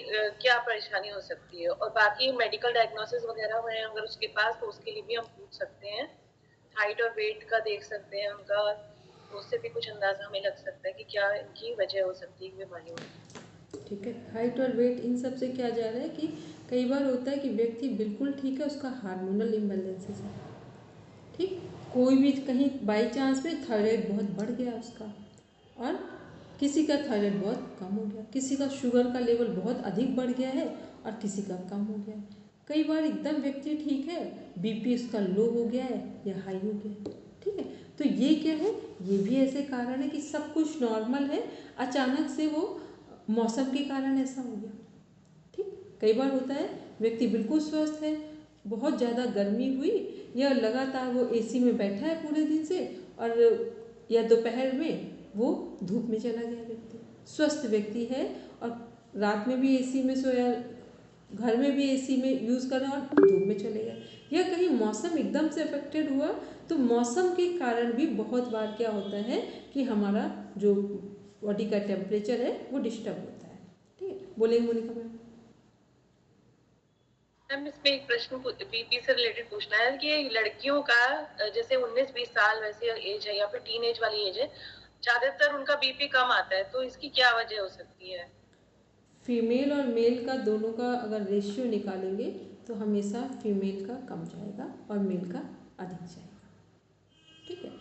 क्या परेशानी हो सकती है। और बाकी मेडिकल डायग्नोसिस वगैरह है अगर उसके पास, तो उसके लिए भी हम पूछ सकते हैं। हाइट और वेट का देख सकते हैं उनका, तो उससे भी कुछ अंदाजा हमें लग सकता है कि क्या इनकी वजह हो सकती है बीमारियों की। ठीक है, हाइट और वेट इन सब से क्या जा रहा है कि कई बार होता है कि व्यक्ति बिल्कुल ठीक है, उसका हार्मोनल इम्बैलेंसेस है, ठीक। कोई भी कहीं बाई चांस में थायराइड बहुत बढ़ गया उसका, और किसी का थायराइड बहुत कम हो गया, किसी का शुगर का लेवल बहुत अधिक बढ़ गया है और किसी का कम हो गया है। कई बार एकदम व्यक्ति ठीक है, बीपी उसका लो हो गया है या हाई हो गया है, ठीक है। तो ये क्या है? ये भी ऐसे कारण है कि सब कुछ नॉर्मल है, अचानक से वो मौसम के कारण ऐसा हो गया, ठीक। कई बार होता है व्यक्ति बिल्कुल स्वस्थ है, बहुत ज़्यादा गर्मी हुई या लगातार वो एसी में बैठा है पूरे दिन से, और या दोपहर में वो धूप में चला गया, व्यक्ति स्वस्थ व्यक्ति है और रात में भी एसी में सोया, घर में भी एसी में यूज़ कर रहा और धूप में चले गए, या कहीं मौसम एकदम से अफेक्टेड हुआ। तो मौसम के कारण भी बहुत बार क्या होता है कि हमारा जो बॉडी का टेम्परेचर है वो डिस्टर्ब होता है, ठीक है। बोलेंगे मोनिका मैम। मैम इसमें एक प्रश्न बीपी से रिलेटेड पूछना है कि लड़कियों का जैसे 19-20 साल वैसे एज है या फिर टीन एज वाली एज है, ज्यादातर उनका बीपी कम आता है, तो इसकी क्या वजह हो सकती है? फीमेल और मेल का दोनों का अगर रेशियो निकालेंगे तो हमेशा फीमेल का कम जाएगा और मेल का अधिक जाएगा, ठीक है।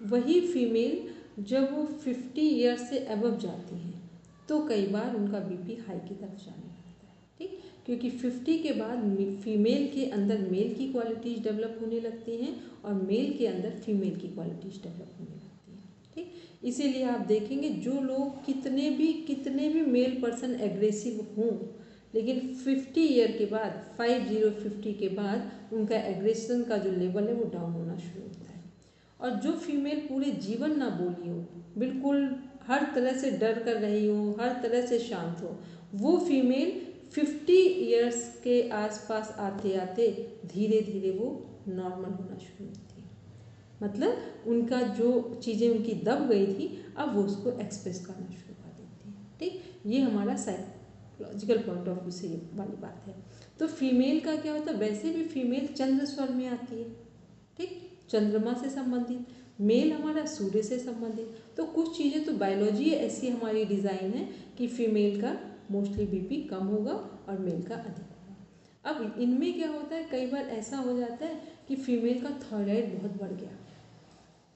वही फीमेल जब वो 50 ईयर्स से अबव जाती हैं तो कई बार उनका बीपी हाई की तरफ जाने लगता है, ठीक। क्योंकि 50 के बाद फीमेल के अंदर मेल की क्वालिटीज़ डेवलप होने लगती हैं और मेल के अंदर फीमेल की क्वालिटीज़ डेवलप होने लगती हैं, ठीक। इसीलिए आप देखेंगे जो लोग कितने भी मेल पर्सन एग्रेसिव हों, लेकिन 50 ईयर के बाद 50 के बाद उनका एग्रेशन का जो लेवल है वो डाउन होना शुरू होता है। और जो फीमेल पूरे जीवन ना बोली हो, बिल्कुल हर तरह से डर कर रही हो, हर तरह से शांत हो, वो फीमेल 50 ईयर्स के आसपास आते आते धीरे धीरे वो नॉर्मल होना शुरू होती है। मतलब उनका जो चीज़ें उनकी दब गई थी अब वो उसको एक्सप्रेस करना शुरू कर देती है, ठीक। ये हमारा साइकोलॉजिकल पॉइंट ऑफ व्यू से वाली बात है। तो फीमेल का क्या होता है? वैसे भी फीमेल चंद्र स्वर में आती है, ठीक, चंद्रमा से संबंधित। मेल हमारा सूर्य से संबंधित। तो कुछ चीज़ें तो बायोलॉजी ऐसी हमारी डिज़ाइन है कि फीमेल का मोस्टली बीपी कम होगा और मेल का अधिक होगा। अब इनमें क्या होता है, कई बार ऐसा हो जाता है कि फीमेल का थायराइड बहुत बढ़ गया,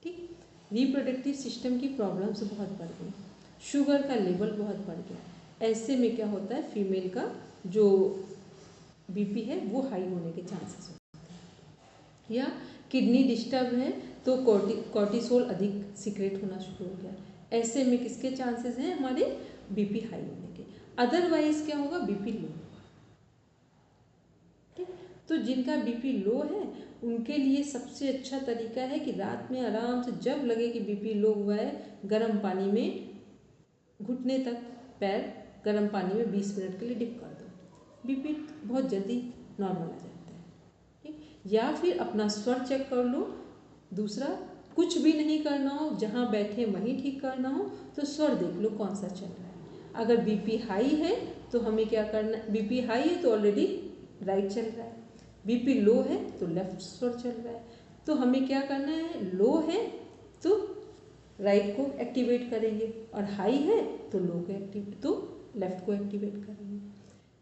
ठीक, रिप्रोडक्टिव सिस्टम की प्रॉब्लम्स बहुत बढ़ गई, शुगर का लेवल बहुत बढ़ गया। ऐसे में क्या होता है, फीमेल का जो बीपी है वो हाई होने के चांसेस होते हैं। या किडनी डिस्टर्ब है तो कॉर्टिसोल अधिक सीक्रेट होना शुरू हो गया। ऐसे में किसके चांसेस हैं हमारे बीपी हाई होने के। अदरवाइज क्या होगा, बीपी लो होगा, ठीक। तो जिनका बीपी लो है उनके लिए सबसे अच्छा तरीका है कि रात में आराम से जब लगे कि बीपी लो हुआ है, गर्म पानी में घुटने तक पैर गर्म पानी में 20 मिनट के लिए डिप कर दो, बीपी बहुत जल्दी नॉर्मल आ जाता है, ठीक। या फिर अपना स्वर चेक कर लो। दूसरा, कुछ भी नहीं करना हो, जहाँ बैठे वहीं ठीक करना हो, तो स्वर देख लो कौन सा चल रहा है। अगर बीपी हाई है तो हमें क्या करना है, बीपी हाई है तो ऑलरेडी राइट चल रहा है, बीपी लो है तो लेफ्ट स्वर चल रहा है। तो हमें क्या करना है, लो है तो राइट को एक्टिवेट करेंगे और हाई है तो लो को लेफ्ट को एक्टिवेट करेंगे।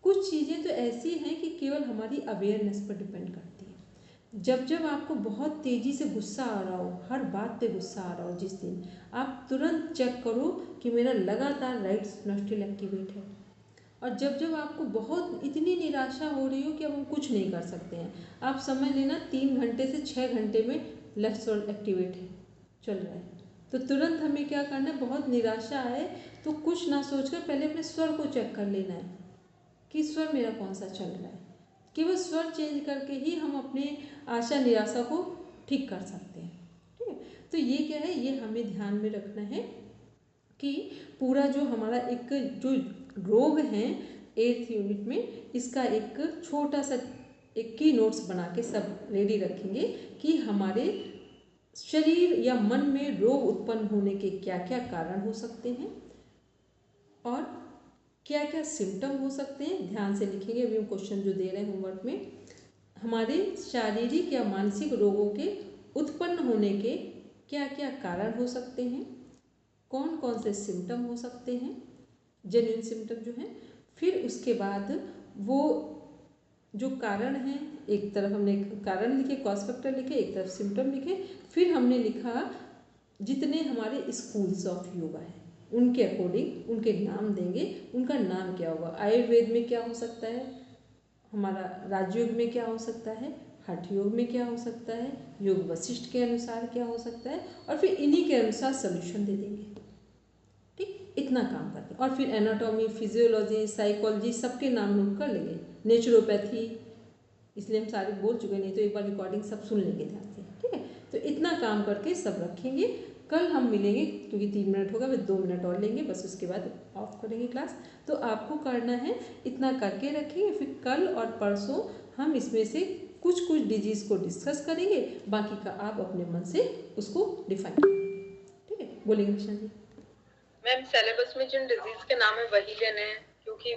कुछ चीज़ें तो ऐसी हैं कि केवल हमारी अवेयरनेस पर डिपेंड करती है। जब जब आपको बहुत तेज़ी से गुस्सा आ रहा हो, हर बात पे गुस्सा आ रहा हो, जिस दिन आप तुरंत चेक करो कि मेरा लगातार राइट नोस्ट्रिल एक्टिवेट है। और जब जब आपको बहुत इतनी निराशा हो रही हो कि अब हम कुछ नहीं कर सकते हैं, आप समझ लेना 3 घंटे से 6 घंटे में लेफ्ट स्वर एक्टिवेट है, चल रहा है। तो तुरंत हमें क्या करना है, बहुत निराशा आए तो कुछ ना सोचकर पहले अपने स्वर को चेक कर लेना है कि स्वर मेरा कौन सा चल रहा है। केवल स्वर चेंज करके ही हम अपने आशा निराशा को ठीक कर सकते हैं। ठीक है, तो ये क्या है, ये हमें ध्यान में रखना है कि पूरा जो हमारा एक जो रोग है 8th यूनिट में, इसका एक छोटा सा एक की नोट्स बना के सब रेडी रखेंगे कि हमारे शरीर या मन में रोग उत्पन्न होने के क्या क्या कारण हो सकते हैं और क्या क्या सिम्टम हो सकते हैं। ध्यान से लिखेंगे, अभी हम क्वेश्चन जो दे रहे हैं होमवर्क में, हमारे शारीरिक या मानसिक रोगों के उत्पन्न होने के क्या क्या कारण हो सकते हैं, कौन कौन से सिम्टम हो सकते हैं, जेन्युइन सिम्टम जो हैं। फिर उसके बाद वो जो कारण हैं, एक तरफ हमने कारण लिखे, कॉज फैक्टर लिखे, एक तरफ सिम्टम लिखे। फिर हमने लिखा जितने हमारे स्कूल्स ऑफ योगा हैं उनके अकॉर्डिंग उनके नाम देंगे, उनका नाम क्या होगा। आयुर्वेद में क्या हो सकता है, हमारा राजयोग में क्या हो सकता है, हठ योग में क्या हो सकता है, योग वशिष्ठ के अनुसार क्या हो सकता है, और फिर इन्हीं के अनुसार सोल्यूशन दे देंगे। ठीक, इतना काम करते हैं। और फिर एनाटॉमी, फिजियोलॉजी, साइकोलॉजी सबके नाम नोट कर लेंगे, नेचुरोपैथी, इसलिए हम सारे बोल चुके, नहीं तो एक बार रिकॉर्डिंग सब सुन लेंगे ध्यान से। ठीक है, तो इतना काम करके सब रखेंगे। कल हम मिलेंगे, क्योंकि 3 मिनट होगा, फिर 2 मिनट और लेंगे बस, उसके बाद ऑफ करेंगे क्लास। तो आपको करना है इतना करके रखेंगे, फिर कल और परसों हम इसमें से कुछ कुछ डिजीज़ को डिस्कस करेंगे, बाकी का आप अपने मन से उसको डिफाइन करेंगे। ठीक है, बोलेंगे निशा जी। मैम सिलेबस में जिन डिजीज के नाम है वही लेने हैं, क्योंकि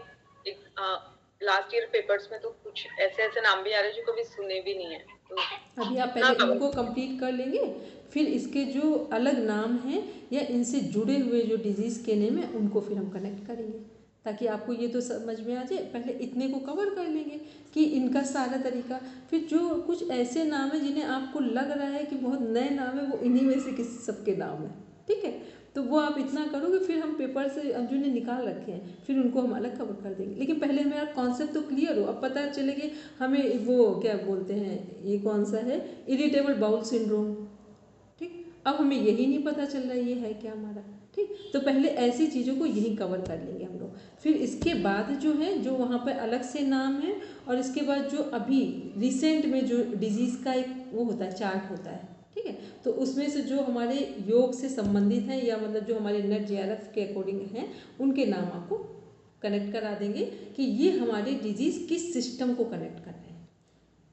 लास्ट ईयर पेपर्स में तो कुछ ऐसे ऐसे नाम भी आ रहे हैं जो कभी सुने भी नहीं है। तो अभी आप पहले इनको कंप्लीट कर लेंगे, फिर इसके जो अलग नाम हैं या इनसे जुड़े हुए जो डिजीज़ के नेम है उनको फिर हम कनेक्ट करेंगे, ताकि आपको ये तो समझ में आ जाए। पहले इतने को कवर कर लेंगे कि इनका सारा तरीका, फिर जो कुछ ऐसे नाम है जिन्हें आपको लग रहा है कि बहुत नए नाम है, वो इन्हीं में से किसी सबके नाम है। ठीक है, तो वो आप इतना करोगे, फिर हम पेपर से जो ने निकाल रखे हैं फिर उनको हम अलग कवर कर देंगे। लेकिन पहले हमें कॉन्सेप्ट तो क्लियर हो, अब पता चले कि हमें वो क्या बोलते हैं, ये कौन सा है, इरिटेबल बाउल सिंड्रोम। ठीक, अब हमें यही नहीं पता चल रहा ये है क्या हमारा। ठीक, तो पहले ऐसी चीज़ों को यही कवर कर लेंगे हम लोग। फिर इसके बाद जो है, जो वहाँ पर अलग से नाम है, और इसके बाद जो अभी रिसेंट में जो डिजीज़ का एक वो होता है, चार्ट होता है। ठीक है, तो उसमें से जो हमारे योग से संबंधित हैं, या मतलब जो हमारे नेट JRF के अकॉर्डिंग हैं, उनके नाम आपको कनेक्ट करा देंगे कि ये हमारे डिजीज़ किस सिस्टम को कनेक्ट कर रहे हैं,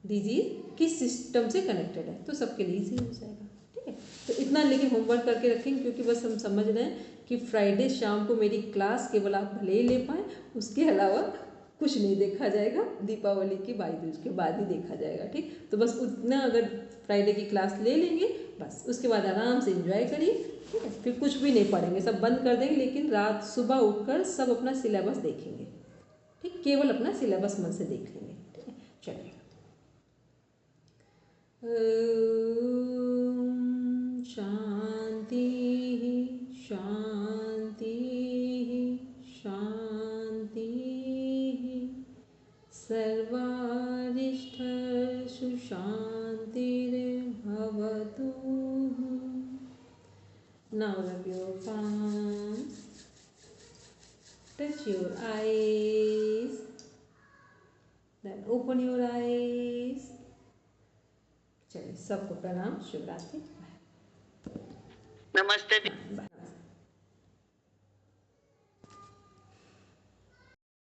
डिजीज़ किस सिस्टम से कनेक्टेड है, तो सबके लिए ईजी हो जाएगा। ठीक है, तो इतना लेकिन होमवर्क करके रखेंगे, क्योंकि बस हम समझ रहे हैं कि फ्राइडे शाम को मेरी क्लास केवल आप भले ही ले पाएँ, उसके अलावा कुछ नहीं देखा जाएगा, दीपावली की भाई दूज के बाद ही देखा जाएगा। ठीक, तो बस उतना अगर फ्राइडे की क्लास ले लेंगे, बस उसके बाद आराम से एंजॉय करिए। ठीक है, फिर कुछ भी नहीं पढ़ेंगे, सब बंद कर देंगे, लेकिन रात सुबह उठकर सब अपना सिलेबस देखेंगे। ठीक, केवल अपना सिलेबस मन से देख लेंगे। ठीक है, चलिए। शांति शांति शांति, सर्वारिष्ठेषु शान्तिर्भवतु। Now rub your palms, touch your eyes, then open your eyes. चलिए, सबको प्रणाम, शुभ रात्रि, नमस्ते। बाय।